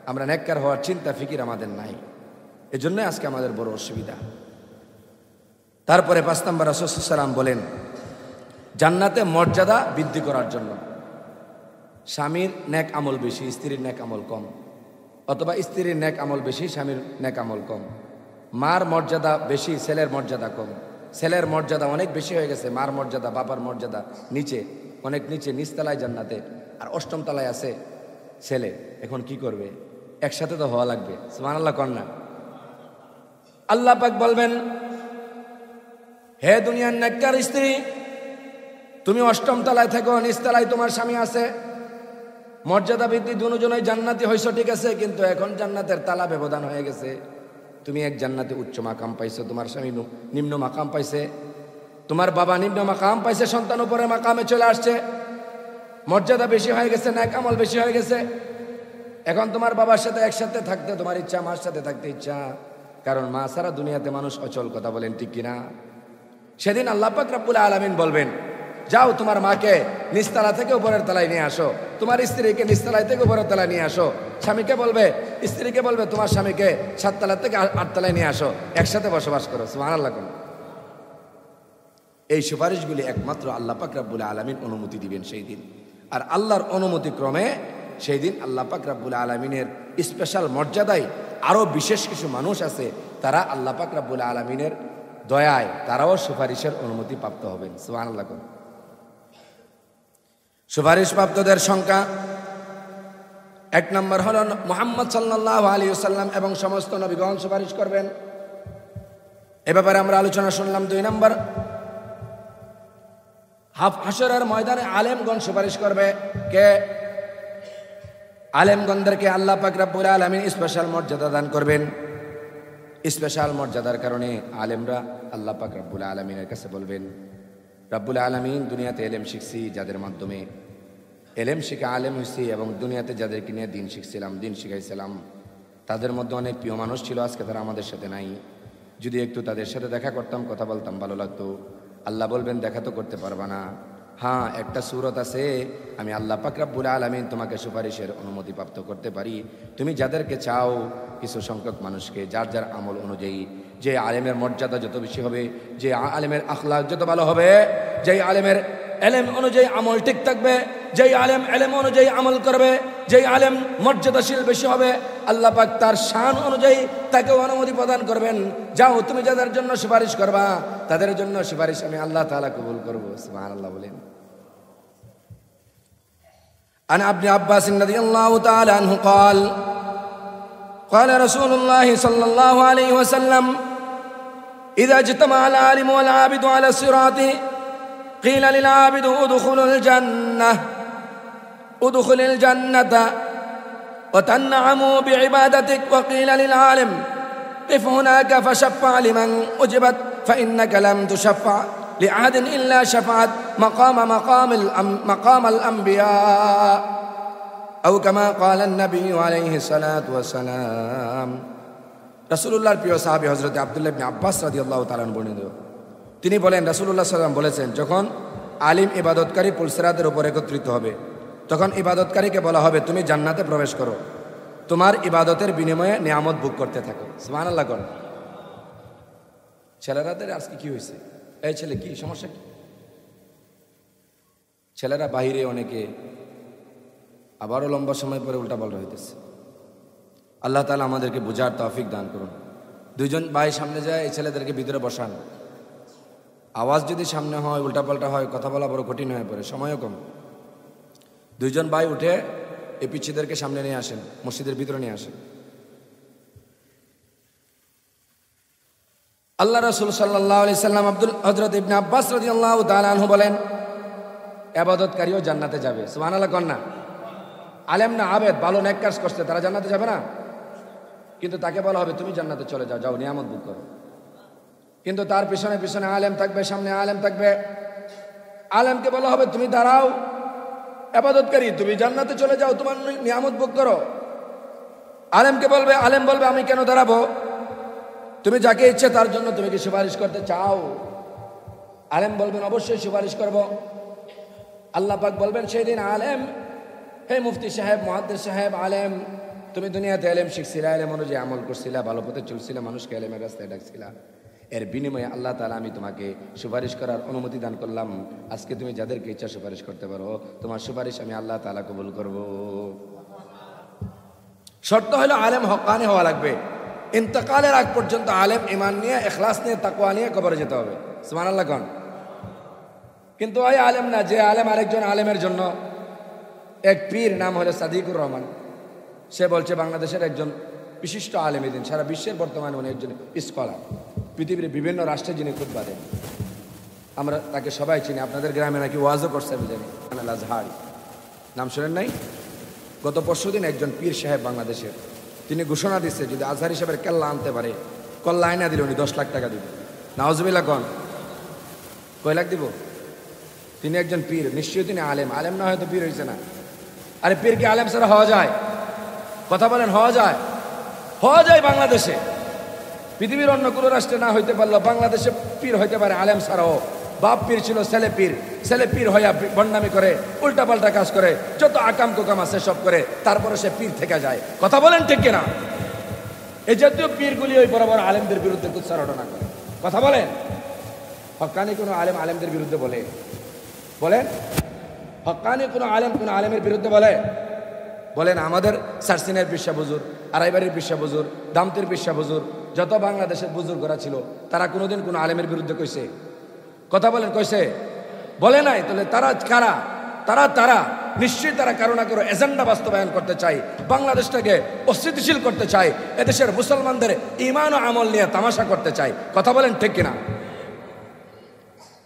আমরা নেককার হওয়ার চিন্তা ফিকির আমাদের নাই, এজন্য আজকে আমাদের বড় অসুবিধা। তারপরে 5 নম্বর রাসূল সাল্লাল্লাহু আলাইহি ওয়াসাল্লাম বলেন জান্নাতে মর্যাদা বৃদ্ধি করার জন্য স্বামীর নেক আমল বেশি, স্ত্রীর নেক আমল কম, অথবা স্ত্রীর নেক আমল বেশি, স্বামীর নেক আমল কম। মার মর্যাদা বেশি, ছেলের মর্যাদা কম। ছেলের মর্যাদা অনেক বেশি হয়ে গেছে, মার মর্যাদা, বাবার মর্যাদা নিচে, অনেক নিচে, নিচতলায় জান্নাতে, আর 8ম তলায় আছে ছেলে। এখন কি করবে? একসাথে তো হওয়া লাগবে। সুবহানাল্লাহ। কন্যা আল্লাহ পাক বলবেন, হে দুনিয়ার নেককার স্ত্রী, তুমি 8ম তলায় থেকো, নিচতলায় তোমার স্বামী আছে, মর্যাদা বৃদ্ধি, দুজনেই জান্নাতি হইছো, ঠিক আছে, কিন্তু এখন জান্নাতের তালা ব্যবধান হয়ে গেছে। তুমি এক জান্নাতে উচ্চ মাকাম পাইছো, তোমার স্বামী নিম্ন মাকাম পাইছে, তোমার বাবা নিম্ন মাকাম পাইছে, সন্তান উপরে মাকামে চলে আসছে, মর্যাদা বেশি হয়ে গেছে, নেক আমল বেশি হয়ে গেছে। এখন তোমার বাবার সাথে একসাথে থাকতে তোমার ইচ্ছা, মার সাথে থাকতে ইচ্ছা, কারণ মা ছাড়া দুনিয়াতে মানুষ অচল। কথা বলেন ঠিক কিনা? সেদিন আল্লাহ পাক রব্বুল আলামিন বলবেন, যাও তোমার মাকে নিচতলা থেকে উপরের তলায় নিয়ে আসো, তোমার স্ত্রীকে নিচতলায় থেকে উপরের তলায় নিয়ে আসো। স্বামীকে বলবে, স্ত্রীকে বলবে, তোমার স্বামীকে 7 তলা থেকে 8 তলায় নিয়ে আসো, একসাথে বসবাস করো। সুবহানাল্লাহ। এই সুপারিশগুলি একমাত্র আল্লাহ পাক রব্বুল আলামিন অনুমতি দিবেন সেই দিন। আর আল্লাহর অনুমতি ক্রমে সেই দিন আল্লাহ পাক রব্বুল আলামিনের স্পেশাল মর্যাদায় আরো বিশেষ কিছু মানুষ আছে, তারা আল্লাহ পাক রব্বুল আলামিনের দয়ায় তারাও সুপারিশের অনুমতি প্রাপ্ত হবেন। সুবহানাল্লাহ। সুপারিশ প্রাপ্তদের সংখ্যা 1 নম্বর হল মুহাম্মদ সাল্লাল্লাহু আলাইহি ওয়াসাল্লাম এবং সমস্ত নবীগণ সুপারিশ করবেন। এ ব্যাপারে আমরা আলোচনা শুনলাম। 2 নম্বর, হাশরের ময়দানে আলেমগণ সুপারিশ করবে। কে? আলেমগণদেরকে আল্লাহ পাক রব্বুল আলামিন স্পেশাল মর্যাদা দান করবেন। স্পেশাল মর্যাদার কারণে আলেমরা আল্লাহ পাক রব্বুল আলামিনের কাছে বলবেন, রব্বুল আলামিন, দুনিয়াতে এলেম শিখছি, যাদের মাধ্যমে এলেম শিখে আলেম হয়েছি, এবং দুনিয়াতে যাদেরকে নিয়ে দিন শিখছিলাম, দিন শিখাইছিলাম, তাদের মধ্যে অনেক প্রিয় মানুষ ছিল, আজকে তারা আমাদের সাথে নাই। যদি একটু তাদের সাথে দেখা করতাম, কথা বলতাম, ভালো লাগতো। আল্লাহ বলবেন, দেখা তো করতে পারবা না, হ্যাঁ একটা সূরত আছে, আমি আল্লাহ পাক রব্বুল আলামিন তোমাকে সুপারিশের অনুমতি প্রাপ্ত করতে পারি। তুমি যাদেরকে চাও, কিছু সংখ্যক মানুষকে, যার যার আমল অনুযায়ী, যে আলেমের মর্যাদা যত বেশি হবে, যে আলেমের আখলাক যত ভালো হবে, যেই আলেমের এলেম অনুযায়ী আমল ঠিক থাকবে, যেই আলেম এলেম অনুযায়ী আমল করবে, যেই আলেম মর্যাদাশীল বেশি হবে, আল্লাহ পাক তার শান অনুযায়ী তাকে অনুমতি প্রদান করবেন। যাও তুমি যাদের জন্য সুপারিশ করবা, তাদের জন্য সুপারিশ আমি আল্লাহ তাআলা কবুল করব। সুবহানাল্লাহ বলেন। عن ابن عباس رضي الله تعالى عنه قال قال رسول الله صلى الله عليه وسلم إذا اجتمع العالم والعابد على الصراط قيل للعابد ادخل الجنة وتنعموا بعبادتك، وقيل للعالم قف هناك فشفع لمن أجبت فإنك لم تشفع لأحد إلا شفعت مقام الأنبياء أو كما قال النبي عليه الصلاة والسلام। রাসূলুল্লাহর প্রিয় সাহাবী হযরত আব্দুল্লাহ ইবনে আব্বাস রাদিয়াল্লাহু তাআলা বর্ণিত, তিনি বলেন, রাসূলুল্লাহ সাল্লাল্লাহু আলাইহি ওয়াসাল্লাম বলেছেন, যখন আলিম ইবাদতকারী পুলসিরাতের উপর একত্রিত হবে, তখন ইবাদতকারীকে বলা হবে, তুমি জান্নাতে প্রবেশ করো, তোমার ইবাদতের বিনিময়ে নিয়ামত ভোগ করতে থাকো। সুবহানাল্লাহ। ছেলেরাদের আজকে কি হয়েছে? এই ছেলে কি সমস্যা কি? ছেলেরা বাহিরে অনেকে আবারও লম্বা সময় পরে উল্টাপাল্টা হইতেছে। আল্লাহ তাআলা আমাদেরকে বোঝার তৌফিক দান করুন। দুইজন ভাই সামনে যায়, এই ছেলেদেরকে ভিতরে বসান। আওয়াজ যদি সামনে হয়, উল্টাপাল্টা হয়, কথা বলা বড় কঠিন হয়ে পড়ে, সময়ও কম। দুইজন ভাই উঠে এই পিচ্ছিদেরকে সামনে নিয়ে আসেন, মসজিদের ভিতরে নিয়ে আসেন। আল্লাহ রাসূল সাল্লাল্লাহু আলাইহি সাল্লাম হযরত ইবনে আব্বাস রাদিয়াল্লাহু তাআলা আনহু বলেন, ইবাদতকারীও জান্নাতে যাবে। সুবহানাল্লাহ কন্যা। আলেম না আবেদ, ভালো নেক কাজ করছে, তারা জান্নাতে যাবে না? কিন্তু তাকে বলা হবে তুমি জান্নাতে চলে যাও, যাও নিয়ামত ভোগ করো। কিন্তু তার পিছনে পিছনে আলেম থাকবে, সামনে আলেম থাকবে। আলেমকে বলা হবে তুমি দাঁড়াও, ইবাদতকারী তুমি জান্নাতে চলে যাও, তোমার নিয়ামত ভোগ করো। আলেম বলবে আমি কেন দাঁড়াবো? তুমি যাকে ইচ্ছে তার জন্য তুমি কি সুপারিশ করতে চাও? আলেম বলবেন অবশ্যই সুপারিশ করব। আল্লাহ পাক বলবেন সেই দিন আলেম, হে মুফতি সাহেব, মুহাদ্দিস সাহেব, আলেম, তুমি দুনিয়াতে এলেম শিখছিলা, এলেম অনুযায়ী আমল করছিলা, ভালো পথে চলছিলা, মানুষকে এলেমের রাস্তায় ডাকছিলা। এর বিনিময়ে আল্লাহ তাআলা আমি তোমাকে সুপারিশ করার অনুমতি দান করলাম। আজকে তুমি যাদেরকে ইচ্ছা সুপারিশ করতে পারো, তোমার সুপারিশ আমি আল্লাহ তাআলা কবুল করব। শর্ত হলো আলেম হক্কানি হওয়া লাগবে। ইন্তেকালের আগ পর্যন্ত আলেম ঈমান নিয়ে, ইখলাস নিয়ে, তাকওয়া নিয়ে কবরে যেতে হবে। সুবহানাল্লাহ কোন। কিন্তু ওই আলেম না, যে আলেম আরেকজন আলেমের জন্য, এক পীর নাম হলো সাদিকুর রহমান, সে বলছে বাংলাদেশের একজন বিশিষ্ট আলেম, দিন সারা বিশ্বের বর্তমানে উনি একজন স্কলার, পৃথিবীর বিভিন্ন রাষ্ট্রে যিনি খুতবা দেন, আমরা তাকে সবাই চিনি। আপনাদের গ্রামে নাকি ওয়াজও করছে আমি জানি, আজহারি নাম শোনেন নাই? গত পরশুদিন একজন পীর সাহেব বাংলাদেশের, তিনি ঘোষণা দিচ্ছে যদি আজহারি সাহেবের কেল্লা আনতে পারে, কল্লা আয়না দিলে উনি 10 লাখ টাকা দিবেন। নাউজুবিল্লাহ কন। কয় লাখ দিব? তিনি একজন পীর, নিশ্চয়ই তিনি আলেম। আলেম না হয়তো পীর হয়েছে না। আরে পীর কি আলেম ছাড়া হওয়া যায়? কথা বলেন, হওয়া যায়? হওয়া যায় বাংলাদেশে। পৃথিবীর অন্য কোনো রাষ্ট্রে না হইতে পারলো, বাংলাদেশে পীর হইতে পারে আলেম ছাড়াও। বাপ পীর ছিল, ছেলে পীর হইয়া বন্ডামি করে, উল্টা পাল্টা কাজ করে, যত আকাম কুকাম আছে সব করে, তারপরে সে পীর থেকে যায়। কথা বলেন ঠিক কিনা? এই জাতীয় পীরগুলি ওই বড় বড় আলেমদের বিরুদ্ধে কুৎসারটনা করে। কথা বলেন, হক্কানি কোনো আলেম আলেমদের বিরুদ্ধে বলেন? হক্কানি কোনো আলেম কোনো আলেমের বিরুদ্ধে বলেন? আমাদের সারসিনের বিশ্বাস বুজুর, আড়াইবাড়ির বিশ্বাস বুজুর, দামতির বিশ্বাস বুজুর, যত বাংলাদেশের বুজুর্গরা ছিল, তারা কোনোদিন কোনো আলেমের বিরুদ্ধে কইছে? কথা বলেন, কইছে? বলে নাই। তাহলে তারা কারা? তারা নিশ্চয়ই তারা কারো না কারো এজেন্ডা বাস্তবায়ন করতে চায়, বাংলাদেশটাকে অস্থিতিশীল করতে চায়, এদেশের মুসলমানদের ঈমান ও আমল নিয়ে তামাশা করতে চায়। কথা বলেন ঠিক কিনা?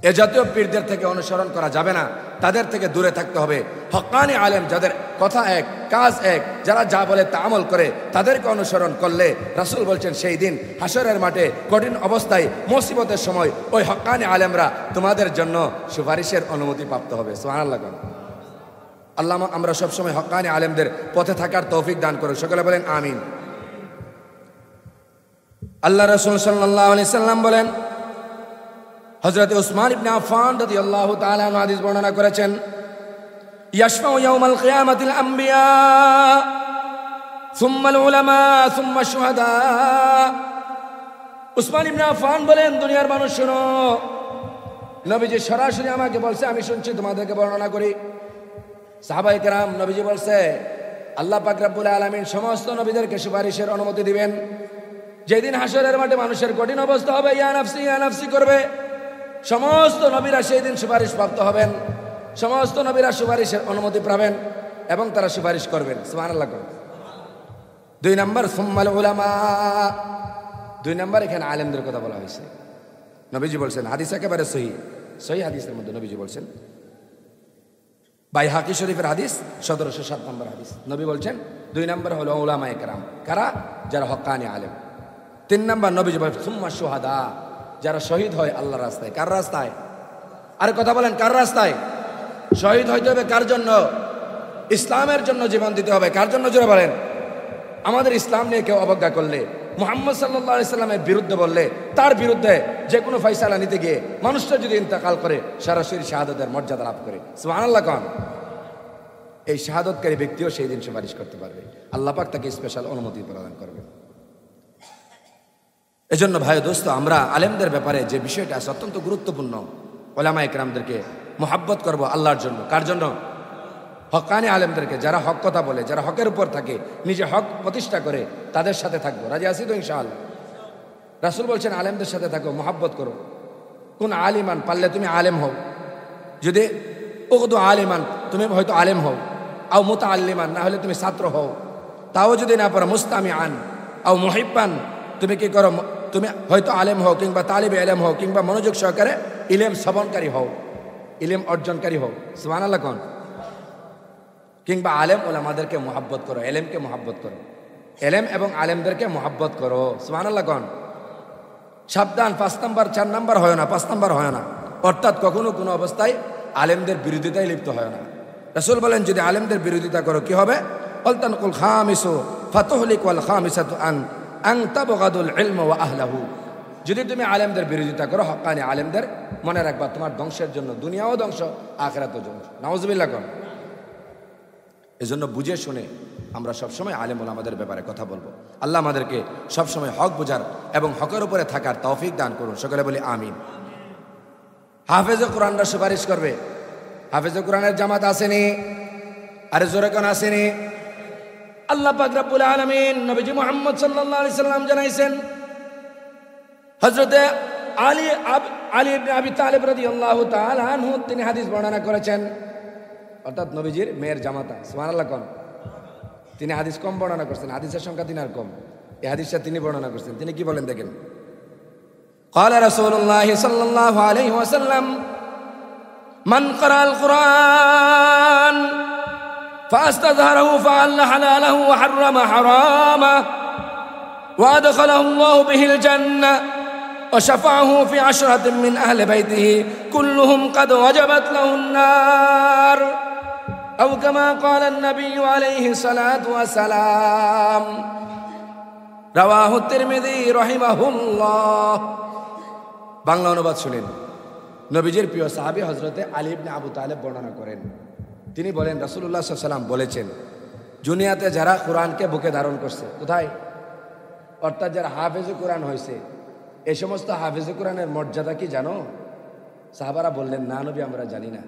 এ জাতীয় পীরদের থেকে অনুসরণ করা যাবে না, তাদের থেকে দূরে থাকতে হবে। হক্কানি আলেম, যাদের কথা এক, কাজ এক, যারা যা বলে তা আমল করে, তাদেরকে অনুসরণ করলে রাসূল বলছেন সেই দিন হাশরের মাঠে কঠিন অবস্থায়, মুসিবতের সময় ওই হক্কানি আলেমরা তোমাদের জন্য সুপারিশের অনুমতি প্রাপ্ত হবে। সুবহানাল্লাহ। আল্লাহ আমরা সবসময় হক্কানি আলেমদের পথে থাকার তৌফিক দান করুন। সকলে বলেন আমিন। আল্লাহ রাসূল সাল্লাল্লাহু আলাইহি সাল্লাম বলেন, হযরত উসমান ইবনে আফফান রাদিয়াল্লাহু তাআলা আনহু হাদিস বর্ণনা করেছেন, ইয়াশফাউ ইয়াউমাল কিয়ামাতিল আমবিয়া সুম্মাল উলামা সুম্মা শুহাদা। উসমান ইবনে আফফান বলেন, দুনিয়ার মানুষ শোনো, নবীজি সরাসরি আমাকে বলছে, আমি শুনছি, তোমাদেরকে বর্ণনা করি। সাহাবায়ে কেরাম, নবীজি বলছে আল্লাহ পাক রব্বুল আলামিন সমস্ত নবীদেরকে সুপারিশের অনুমতি দিবেন। যেদিন হাশরের মাঠে মানুষের কঠিন অবস্থা হবে, ইয়া নাফসি করবে, সমস্ত নবীরা সেই দিন সুপারিশ প্রাপ্ত হবেন, সমস্ত নবীরা সুপারিশের অনুমতি পাবেন এবং তারা সুপারিশ করবেন। সুবহানাল্লাহ। 2 নম্বর সুম্মাল উলামা। 2 নম্বর এখানে আলেমদের কথা বলা হয়েছে। নবীজি বলছেন, হাদিস একেবারে সহি হাদিসের মধ্যে নবীজি বলছেন, বাইহাকি শরীফের হাদিস 1707 নম্বর হাদিস। নবী বলছেন 2 নম্বর হলো উলামায়ে কেরাম। কারা? যারা হক্কানি আলেম। 3 নম্বর নবীজি বলেন সুম্মা শুহাদা, যারা শহীদ হয় আল্লাহর রাস্তায়। কার রাস্তায়? আরে কথা বলেন, কার রাস্তায়? শহীদ হইতে হবে কার জন্য? ইসলামের জন্য জীবন দিতে হবে। কার জন্য? জোরে বলেন। আমাদের ইসলাম নিয়ে কেউ অবজ্ঞা করলে, মুহাম্মদ সাল্লাল্লাহু আলাইহি সাল্লামের বিরুদ্ধে বললে, তার বিরুদ্ধে যে কোনো ফয়সালা নিতে গিয়ে মানুষটা যদি ইন্তেকাল করে, সরাসরি শাহাদাতের মর্যাদা লাভ করে। সুবহানাল্লাহ কোন। এই শাহাদাতকারী ব্যক্তিও সেই দিন সুপারিশ করতে পারবে। আল্লাহ পাক তাকে স্পেশাল অনুমতি প্রদান করবে। এজন্য ভাই দোস্ত, আমরা আলেমদের ব্যাপারে যে বিষয়টা আছে অত্যন্ত গুরুত্বপূর্ণ। ওলামা ইকরামদেরকে মোহাব্বত করব আল্লাহর জন্য। কার জন্য? হক্কানি আলেমদেরকে, যারা হক কথা বলে, যারা হকের উপর থাকে, নিজে হক প্রতিষ্ঠা করে, তাদের সাথে থাকবো। রাজি আছি তো ইনশাআল্লাহ? রাসূল বলছেন আলেমদের সাথে থাকো, মোহাব্বত করো। কোন আলিমান, পারলে তুমি আলেম হও। যদি উকদু আলিমান, তুমি হয়তো আলেম হও। আও মুতাআল্লিমান, না হলে তুমি ছাত্র হও। তাও যদি না পারো মুস্তামিআন আও মুহিব্বান, তুমি কি করো? তুমি হয়তো আলেম হও, কিংবা তালিবে ইলম হও, কিংবা মনোযোগ সহকারে ইলম শ্রবণকারী হও, ইলম অর্জনকারী হও। সুবহানাল্লাহ কোন? কিংবা আলেম ওলামাদেরকে মোহাব্বত করো, এলেমকে মোহাব্বত করো, এলেম এবং আলেমদেরকে মোহাব্বত করো। সুবহানাল্লাহ কোন? সাবধান, 5 নাম্বার 4 নাম্বার হয় না, 5 নাম্বার হয় না। অর্থাৎ কখনো কোনো অবস্থায় আলেমদের বিরোধিতায় লিপ্ত হয় না। রাসূল বলেন যদি আলেমদের বিরোধিতা করো কি হবে? আলতানকুল খামিসু ফাতুহলিক ওয়াল খামিসাতু আন তাবগাদুল ইলম ওয়া আহলাহু। যদি তুমি আলেমদের বিরোধিতা করো, হক্কানি আলেমদের, মনে রাখবা তোমার ধ্বংসের জন্য দুনিয়াও ধ্বংস, আখিরাতও ধ্বংস। নাউজুবিল্লাহ কোন? এজন্য বুঝে শুনে আমরা সবসময় আলেম ওলামাদের ব্যাপারে কথা বলবো। আল্লাহ আমাদেরকে সবসময় হক বোঝার এবং হকের উপরে থাকার তৌফিক দান করুন। সকলে বলি আমিন। হাফেজে কোরআনরা সুপারিশ করবে। হাফেজে কোরআনের জামাত আসেনি? আরে জোরে কোন আসেনি? আল্লাহ পাক রব্বুল আলামিন নবীজি মুহাম্মদ সাল্লাল্লাহু আলাইহি সাল্লাম জানাইছেন, হযরতে আলী ইবনে আবি তালিব রাদিয়াল্লাহু তাআলা আনহু তিনি হাদিস বর্ণনা করেছেন, অর্থাৎ নবীজির মেয়ের জামাতা। সুবহানাল্লাহ কোন? তিনি হাদিস কম বর্ণনা করছেন, হাদিসের সংখ্যা তিনি আর কম। এই হাদিসটা তিনি বর্ণনা করছেন। তিনি কি বলেন দেখেন, قال رسول الله صلى الله عليه وسلم من قرأ القرآن فاستظهره فأحل حلاله وحرم حرامه وأدخله الله به الجنة وشفعه في 10 من أهل بيته كلهم قد وجبت له النار أو كما قال النبي عليه الصلاة والسلام رواه الترمذي رحمه الله। বাংলা অনুবাদ শুনেন। নবীজির প্রিয় সাহাবী হযরতে আলী ইবনে আবু তালেব বর্ণনা করেন, তিনি বলেন রাসূলুল্লাহ সাল্লাল্লাহু আলাইহি ওয়াসাল্লাম বলেছেন, দুনিয়াতে যারা কোরআনকে বুকে ধারণ করছে, কোথায়? অর্থাৎ যারা হাফেজে কোরআন হয়েছে, এই সমস্ত হাফেজে কোরআনের মর্যাদা কি জানো? সাহাবারা বললেন না নবী, আমরা জানি না।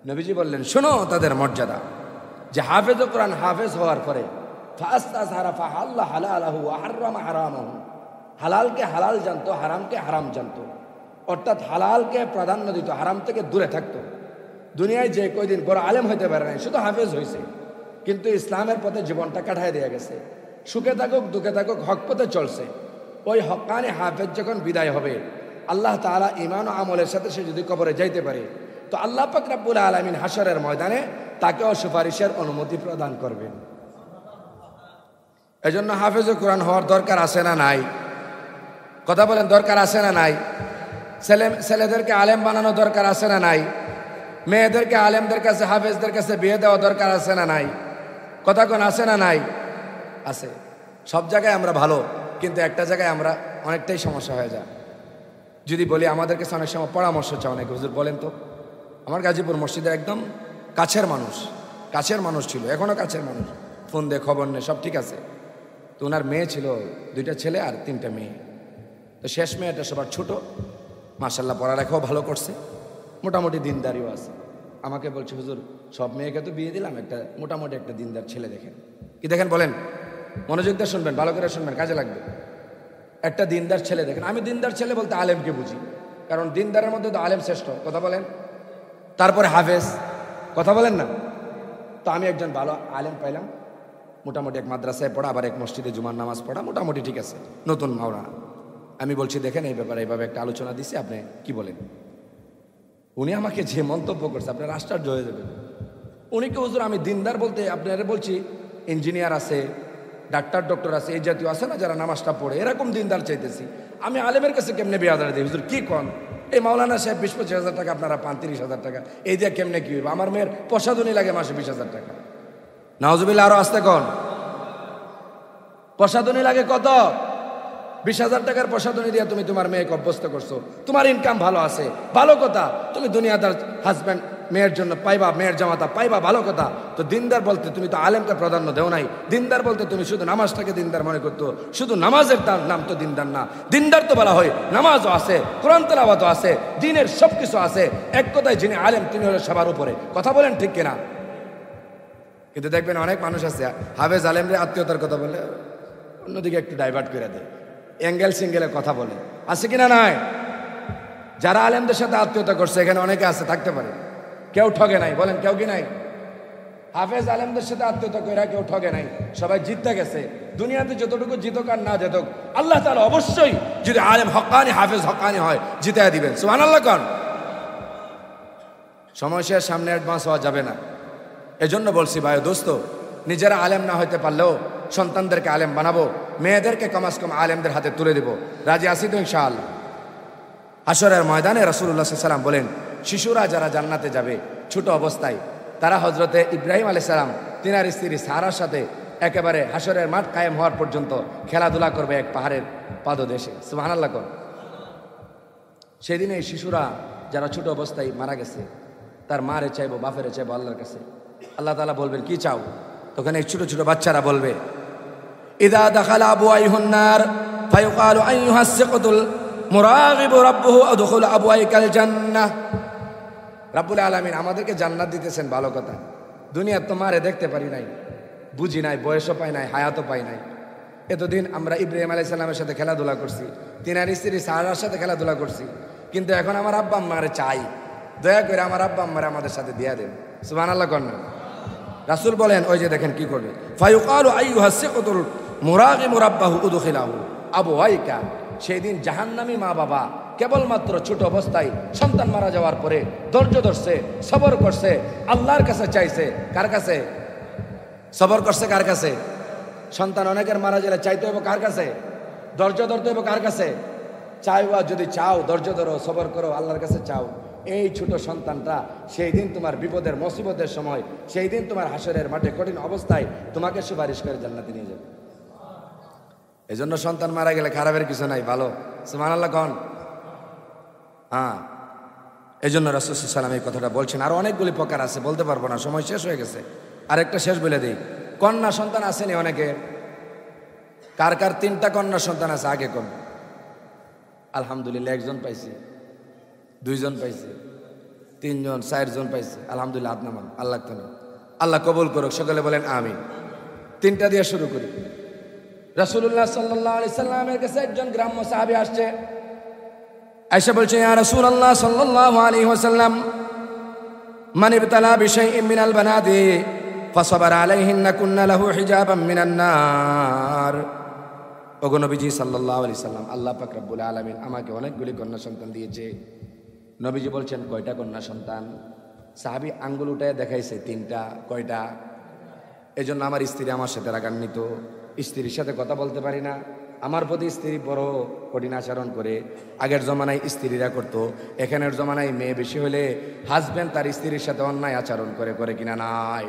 নবীজি বললেন শোনো তাদের মর্যাদা, যে হাফেজে কোরআন হাফেজ হওয়ার পরে ফাস্তাযহারা ফাহাল্লা হালালাহু ওয়া হাররামা হারামাহু, হালালকে হালাল জানতো, হারামকে হারাম জানতো। অর্থাৎ হালালকে প্রাধান্য দিত, হারাম থেকে দূরে থাকতো। দুনিয়ায় যে কয়দিন বড় আলেম হইতে পারে নাই, শুধু হাফেজ হয়েছে, কিন্তু ইসলামের পথে জীবনটা কাটায় দিয়ে গেছে। সুখে থাকুক দুঃখে থাকুক হক পথে চলছে। ওই হক্কানি হাফেজ যখন বিদায় হবে, আল্লাহ তাআলা ঈমান ও আমলের সাথে সে যদি কবরে যাইতে পারে, তো আল্লাহ পাক রব্বুল আলামিন হাশরের ময়দানে তাকেও সুপারিশের অনুমতি প্রদান করবেন। এজন্য হাফেজে কোরআন হওয়ার দরকার আছে না নাই? কথা বলেন, দরকার আছে না নাই? ছেলেদেরকে আলেম বানানো দরকার আছে না নাই? মেয়েদেরকে আলেমদের কাছে, হাফেজদের কাছে বিয়ে দেওয়া দরকার আছে না নাই? কথা কোন আছে না নাই? আছে। সব জায়গায় আমরা ভালো, কিন্তু একটা জায়গায় আমরা অনেকটাই সমস্যা হয়ে যায়। যদি বলি আমাদের কাছে অনেক সময় পরামর্শ চাও অনেক, হুজুর বলেন তো। আমার গাজীপুর মসজিদের একদম কাছের মানুষ ছিল, এখনও কাছের মানুষ, ফোন দিয়ে খবর নেই, সব ঠিক আছে। তো ওনার মেয়ে ছিল 2টা ছেলে আর 3টা মেয়ে। তো শেষ মেয়েটা সবার ছোট, মাশাআল্লাহ পড়ালেখাও ভালো করছে, মোটামুটি দিনদারিও আছে। আমাকে বলছে হুজুর সব মেয়েকে তো বিয়ে দিলাম, একটা মোটামুটি একটা দিনদার ছেলে দেখেন। কি দেখেন বলেন? মনোযোগ দিয়ে শুনবেন, ভালো করে শুনবেন, কাজে লাগবে। একটা দিনদার ছেলে দেখেন। আমি দিনদার ছেলে বলতে আলেমকে বুঝি, কারণ দিনদারের মধ্যে তো আলেম শ্রেষ্ঠ। কথা বলেন। তারপরে হাফেজ। কথা বলেন না? তো আমি একজন ভালো আলেম পাইলাম, মোটামুটি এক মাদ্রাসায় পড়া, আবার এক মসজিদে জুমার নামাজ পড়া, মোটামুটি ঠিক আছে, নতুন মাওলানা। আমি বলছি দেখেন এই ব্যাপারে এইভাবে একটা আলোচনা দিছি, আপনি কি বলেন? উনি আমাকে যে মন্তব্য করছে আপনার আশ্চর্য হয়ে যাবেন। উনি কি হুজুর আমি দিনদার বলতে আপনারা বলছি ইঞ্জিনিয়ার আছে, ডক্টর আছে, এই জাতীয় আছে না যারা নামাজটা পড়ে, এরকম দিনদার চাইতেছি। আমি আলেমের কাছে কেমনে বিয়ে আদায় দিই? হুজুর কি কন? এই মাওলানা সাহেব 20-25 হাজার টাকা, আপনারা পান 30,000 টাকা, এই দিয়ে কেমনে কি হইব? আমার মেয়ের প্রসাদনী লাগে মাসে 20,000 টাকা। নাউজুবিল্লাহ, আরো আসতে কন। প্রসাদনী লাগে কত? 20,000 টাকার প্রসাদনী দিয়ে তুমি তোমার মেয়েকে অভ্যস্ত করছো, তোমার ইনকাম ভালো আছে, ভালো কথা। তুমি দুনিয়াদার হাজব্যান্ড মেয়ের জন্য পাইবা, মেয়ের জামাতা পাইবা, ভালো কথা। তো দিনদার বলতে তুমি তো আলেমকে প্রাধান্য দেও নাই। দিনদার বলতে তুমি শুধু নামাজটাকে দিনদার মনে করতো। শুধু নামাজের তার নাম তো দিনদার না। দিনদার তো বলা হয় নামাজও আছে, কোরআন তেলাওয়াতও আছে, দিনের সব কিছু আছে। এক কথায় যিনি আলেম তিনি হলো সবার উপরে। কথা বলেন ঠিক কিনা? কিন্তু দেখবেন অনেক মানুষ আছে হাফেজ আলেমরে আত্মীয়তার কথা বলে, অন্যদিকে একটু ডাইভার্ট করে দেয়, অ্যাঙ্গেল সিঙ্গেলে কথা বলে। আছে কিনা নাই? যারা আলেমদের সাথে আত্মীয়তা করছে এখানে অনেকে আছে, থাকতে পারে, কেউ ঠগে নাই। বলেন কেউ কি নাই? হাফেজ আলেমদের সাথে আত্মীয়তা করে কেউ ঠগে নাই, সবাই জিততে গেছে। দুনিয়াতে যতটুকু জিতক আর না জিতক, আল্লাহ তাআলা অবশ্যই যদি আলেম হক্কানি হাফেজ হক্কানি হয় জিতাইয়া দিবেন। সুবহানাল্লাহ কোন? সময় শেষ, সামনে অ্যাডভান্স হওয়া যাবে না। এজন্য বলছি ভাই দোস্ত, নিজেরা আলেম না হইতে পারলেও সন্তানদেরকে আলেম বানাবো, মেয়েদেরকে কমাস কম আলেমদের হাতে তুলে দেব। রাজি আছি তো ইনশাআল্লাহ? হাশরের ময়দানে রাসূলুল্লাহ সাল্লাল্লাহু আলাইহি ওয়াসাল্লাম বলেন, শিশুরা যারা জান্নাতে যাবে ছোট অবস্থায়, তারা হযরতে ইব্রাহিম আলাইহিস সালাম তিনার স্ত্রী সারার সাথে একেবারে হাশরের মাঠ কায়েম হওয়ার পর্যন্ত খেলাধুলা করবে এক পাহাড়ের পাদদেশে। সুবহানাল্লাহ কোন? সেদিন এই শিশুরা যারা ছোট অবস্থায় মারা গেছে, তার মারে চাইবো, বাপেরে চাইবো আল্লাহর কাছে। আল্লাহ তাআলা বলবেন কি চাও? তখন এই ছোট ছোট বাচ্চারা বলবে, ইদা দাখালা আবওয়াইহুন নার ফায়ুকালু আইয়ুহাস সিকতুল মুরাগিবু রাব্বুহু আদখুল আবওয়াইকাল জান্নাহ। রাব্বুল আলামিন আমাদেরকে জান্নাত দিতেছেন, ভালো কথা। দুনিয়ার তো মারে দেখতে পারি নাই, বুঝি নাই, বয়সও পাই নাই, হায়াতও পাই নাই। এতদিন আমরা ইব্রাহিম আলাইহিস সালামের সাথে খেলাধুলা করছি, তিনার স্ত্রী সারার সাথে খেলাধুলা করছি, কিন্তু এখন আমার আব্বা আম্মারে চাই, দয়া করে আমার আব্বা আম্মারে আমাদের সাথে দিয়া দেন। সুবহানাল্লাহ কোন? রাসূল বলেন, ওই যে দেখেন কি করবে, ফায়ুকালু আইয়ুহাস সিকতুল মুরাগিবু রাব্বাহু উদখিলাহু আবওয়াইকা। সেই দিন জাহান্নামী মা বাবা কেবলমাত্র ছোট অবস্থায় সন্তান মারা যাওয়ার পরে ধৈর্য ধরছে, সবর করছে, আল্লাহর কাছে চাইছে। কার কাছে সবর করছে? কার কাছে? সন্তান অনেকের মারা গেলে চাইতে হবে কার কাছে? ধৈর্য ধরতে হবে কার কাছে? চাইবা যদি চাও, ধৈর্য ধরো, সবর করো, আল্লাহর কাছে চাও। এই ছোট সন্তানটা সেই দিন তোমার বিপদের মুসিবতের সময়, সেই দিন তোমার হাসরের মাঠে কঠিন অবস্থায় তোমাকে সুপারিশ করে জান্নাতে নিয়ে যাবে। এই জন্য সন্তান মারা গেলে খারাপের কিছু নাই, ভালো। সুবহানাল্লাহ কোন? হ্যাঁ, এই জন্য রাসূল সাল্লাল্লাহু আলাইহি ওয়াসাল্লাম এই কথাটা বলছেন। আর অনেকগুলি প্রকার আছে, বলতে পারবো না, সময় শেষ হয়ে গেছে। আরেকটা শেষ বলে দিই, কন্যা সন্তান আসেনি অনেকে। কার কার 3টা কন্যা সন্তান আছে? আগে কোন? আলহামদুলিল্লাহ, 1জন পাইছি, 2জন পাইছি, 3জন, 4জন পাইছি। আলহামদুলিল্লাহ, হাত নামান, আল্লাহ তাআলা আল্লাহ কবুল করুক। সকলে বলেন আমিন। 3টা দিয়ে শুরু করি। রাসূলুল্লাহ সাল্লাল্লাহু আলাইহি সাল্লামের কাছে একজন গ্রাম্য সাহাবী আসছে, আয়েশা বলছে, ইয়া রাসূলুল্লাহ সাল্লাল্লাহু আলাইহি ওয়াসাল্লাম, মান ইবতালা বিশাইইন মিনাল বানাতি ফাসাবারা আলাইহিন্না কুন্না লাহু হিজাবাম মিনান নার। ওগো নবীজি সাল্লাল্লাহু আলাইহি সাল্লাম, আল্লাহ পাক রব্বুল আলামিন আমাকে অনেকগুলি কন্যা সন্তান দিয়েছে। নবীজি বলছেন, কয়টা কন্যা সন্তান? সাহাবী আঙ্গুল উঠায় দেখাইছে 3টা। কয়টা? এজন্য আমার স্ত্রী আমার সাথে রাগান্বিত, স্ত্রীর সাথে কথা বলতে পারি না। আমার প্রতি স্ত্রী বড় কঠিন আচরণ করে। আগের জমানায় স্ত্রীরা করতো, এখানের জমানায় মেয়ে বেশি হলে হাজব্যান্ড তার স্ত্রীর সাথে অন্যায় আচরণ করে কিনা নাই?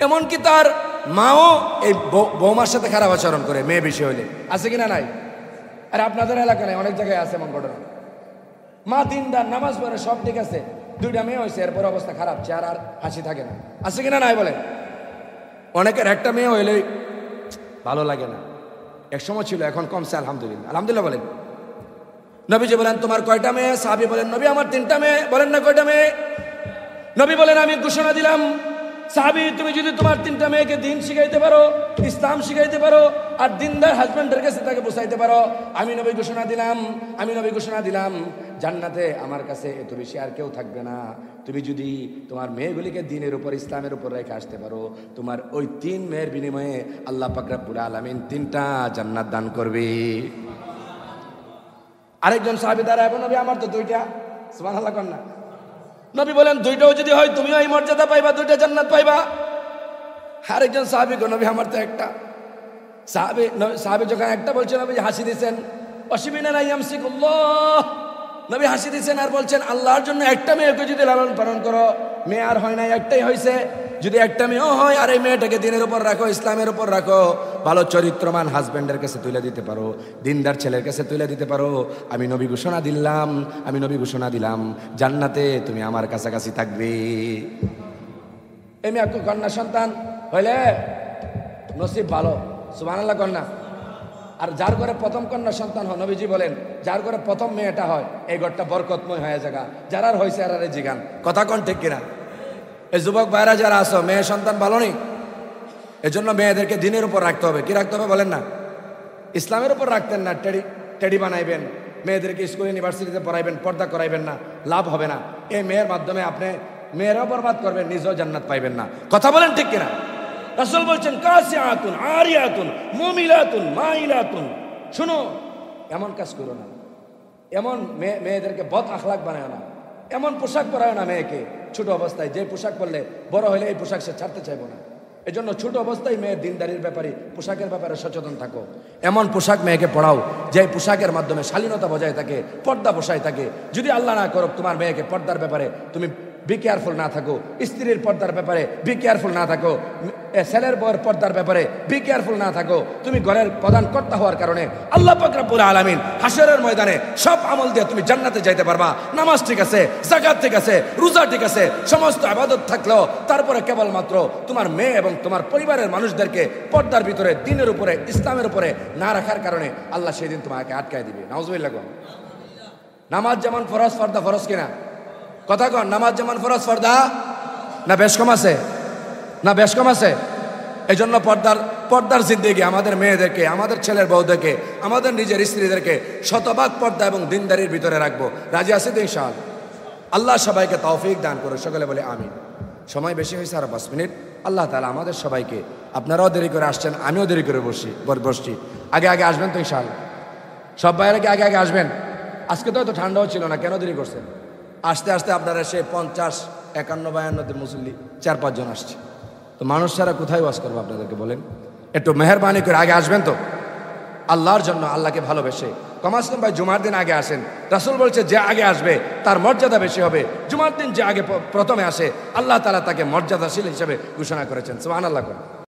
এমনকি তার মাও এই বৌমার সাথে খারাপ আচরণ করে মেয়ে বেশি হলে, আছে কিনা নাই? আর আপনাদের এলাকায় অনেক জায়গায় আছে এমন ঘটনা। মা দিনদার, নামাজ পড়ে, সব ঠিক আছে, 2টা মেয়ে হয়েছে, এরপর অবস্থা খারাপ, চেহারা আর হাসি থাকে না। আছে কিনা নাই বলেন? অনেকের একটা মেয়ে হইলে ভালো লাগে না, এক সময় ছিল, এখন কমছে আলহামদুলিল্লাহ। আলহামদুলিল্লাহ বলেন। নবীজি বলেন, তোমার কয়টা মেয়ে? সাহাবী বলেন, নবী আমার 3টা মেয়ে। বলেন না কয়টা মেয়ে? নবী বলেন, আমি ঘোষণা দিলাম, সাহাবী তুমি যদি তোমার 3টা মেয়েকে দিন শিখাইতে পারো, ইসলাম শিখাইতে পারো, আর দিনদার হাজবেন্ডের কাছে তাকে বোঝাইতে পারো, আমি নবী ঘোষণা দিলাম জান্নাতে আমার কাছে এত বেশি আর কেউ থাকবে না। তুমি যদি তোমার মেয়েগুলিকে দিনের উপর, ইসলামের উপর রেখে আসতে পারো, তোমার ওই 3 মেয়ের বিনিময়ে আল্লাহ পাক রব্বুল আলামিন 3টা জান্নাত দান করবে। আরেকজন সাহাবী দাঁড়ায়, নবী আমার তো 2টা। সুবহানাল্লাহ কোন না? নবী বলেন, 2টাও যদি হয় তুমিও এই মর্যাদা পাইবা, 2টা জান্নাত পাইবা। আরেকজন সাহাবী, নবী আমার তো 1টা। সাহাবী যখন 1টা বলছে, নবী হাসি দিয়েছেন, অসিবিনা না ইয়ামসিকুল্লাহ। নবী হাসি দিয়েছেন আর বলছেন, আল্লাহর জন্য 1টা মেয়েকে যদি লালন পালন করো, মেয়ে আর হয় না, 1টাই হয়েছে, যদি একটা মেয়েও হয় আর এই মেয়েটাকে দিনের উপর রাখো, ইসলামের উপর রাখো, ভালো চরিত্রমান হাজব্যান্ডের কাছে তুলে দিতে পারো, দিনদার ছেলের কাছে তুলে দিতে পারো, আমি নবী ঘোষণা দিলাম জান্নাতে তুমি আমার কাছাকাছি থাকবে। এই মেয়ে কন্যা সন্তান হইলে নসিব ভালো, সুবহানাল্লাহ কন্যা। আর যার ঘরে প্রথম কন্যা সন্তান হয়, নবীজি বলেন যার ঘরে প্রথম মেয়েটা হয় এই ঘরটা বরকতময় হয়ে জায়গা। যারা হয়েছে আর জিগান, কথা কোন ঠিক কিনা? এই যুবক ভাইরা যারা আছো, মেয়ে সন্তান ভালো নেই, এজন্য মেয়েদেরকে দিনের উপর রাখতে হবে। কি রাখতে হবে বলেন না? ইসলামের উপর রাখতেন না, টেডি বানাইবেন, মেয়েদেরকে স্কুল ইউনিভার্সিটিতে পড়াইবেন, পর্দা করাইবেন না, লাভ হবে না। এই মেয়ের মাধ্যমে আপনি মেয়েরাও বরবাদ করবেন, নিজেও জান্নাত পাইবেন না। কথা বলেন ঠিক কিনা? রাসূল বলছেন কাসিআতুন আরিয়াতুন মুমিলাতুন মাইলাতুন। শুনো, এমন কাজ করো না, এমন মেয়েদেরকে বদ আখলাক বানায় না, এমন পোশাক পরায় না মেয়েকে ছোট অবস্থায়, যে পোশাক পরলে বড় হলে এই পোশাক সে ছাড়তে চাইবো না। এজন্য ছোট অবস্থায় মেয়ের দিনদারির ব্যাপারে, পোশাকের ব্যাপারে সচেতন থাকো। এমন পোশাক মেয়েকে পড়াও যে পোশাকের মাধ্যমে শালীনতা বজায় থাকে, পর্দা বসায় থাকে। যদি আল্লাহ না করুক তোমার মেয়েকে পর্দার ব্যাপারে তুমি বি কেয়ারফুল না থাকো, স্ত্রীর পর্দার ব্যাপারে বি কেয়ারফুল না থাকো, ছেলের বউয়ের পর্দার ব্যাপারে বি কেয়ারফুল না থাকো, তুমি ঘরের প্রধান কর্তা হওয়ার কারণে আল্লাহ পাক রব্বুল আলামিন হাসরের ময়দানে সব আমল দিয়ে তুমি জান্নাতে যাইতে পারবা। নামাজ ঠিক আছে, যাকাত ঠিক আছে, রোজা ঠিক আছে, সমস্ত ইবাদত থাকলেও তারপরে কেবলমাত্র তোমার মেয়ে এবং তোমার পরিবারের মানুষদেরকে পর্দার ভিতরে, দিনের উপরে, ইসলামের উপরে না রাখার কারণে আল্লাহ সেদিন তোমাকে আটকায় দিবে। নাউজুবিল্লাহ। নামাজ যেমন ফরজ, ফর্দা ফরজ কিনা? কথা কন, নামাজ যেমন ফরজ, ফর্দা না বেশ কম আছে? না বেশ কম আছে? এই জন্য পর্দার জিন্দেগি আমাদের মেয়েদেরকে, আমাদের ছেলের বউদেরকে, আমাদের নিজের স্ত্রীদেরকে শতভাগ পর্দা এবং দিনদারির ভিতরে রাখবো। রাজি আছে তো ইনশাআল্লাহ? আল্লাহ সবাইকে তৌফিক দান করে, সকলে বলে আমিন। সময় বেশি হয়েছে, আর 5 মিনিট। আল্লাহ তাআলা আমাদের সবাইকে, আপনারাও দেরি করে আসছেন, আমিও দেরি করে বসছি, আগে আগে আসবেন তো ইনশাআল্লাহ? সব বাইরে আগে আগে আসবেন। আজকে তো ঠান্ডাও ছিল না, কেন দেরি করছেন? আস্তে আস্তে আপনারা সে 50, 51, 52 মুসল্লি 4-5 জন আসছে, তো মানুষ ছাড়া কোথায় ওয়াজ করবো আপনাদেরকে বলেন? একটু মেহরবানি করে আগে আসবেন তো, আল্লাহর জন্য, আল্লাহকে ভালোবেসে। কমাস কম ভাই জুমার দিন আগে আসেন। রাসূল বলছে যে আগে আসবে তার মর্যাদা বেশি হবে। জুমার দিন যে আগে প্রথমে আসে আল্লাহ তাআলা তাকে মর্যাদাশীল হিসেবে ঘোষণা করেছেন। সুবহানাল্লাহ।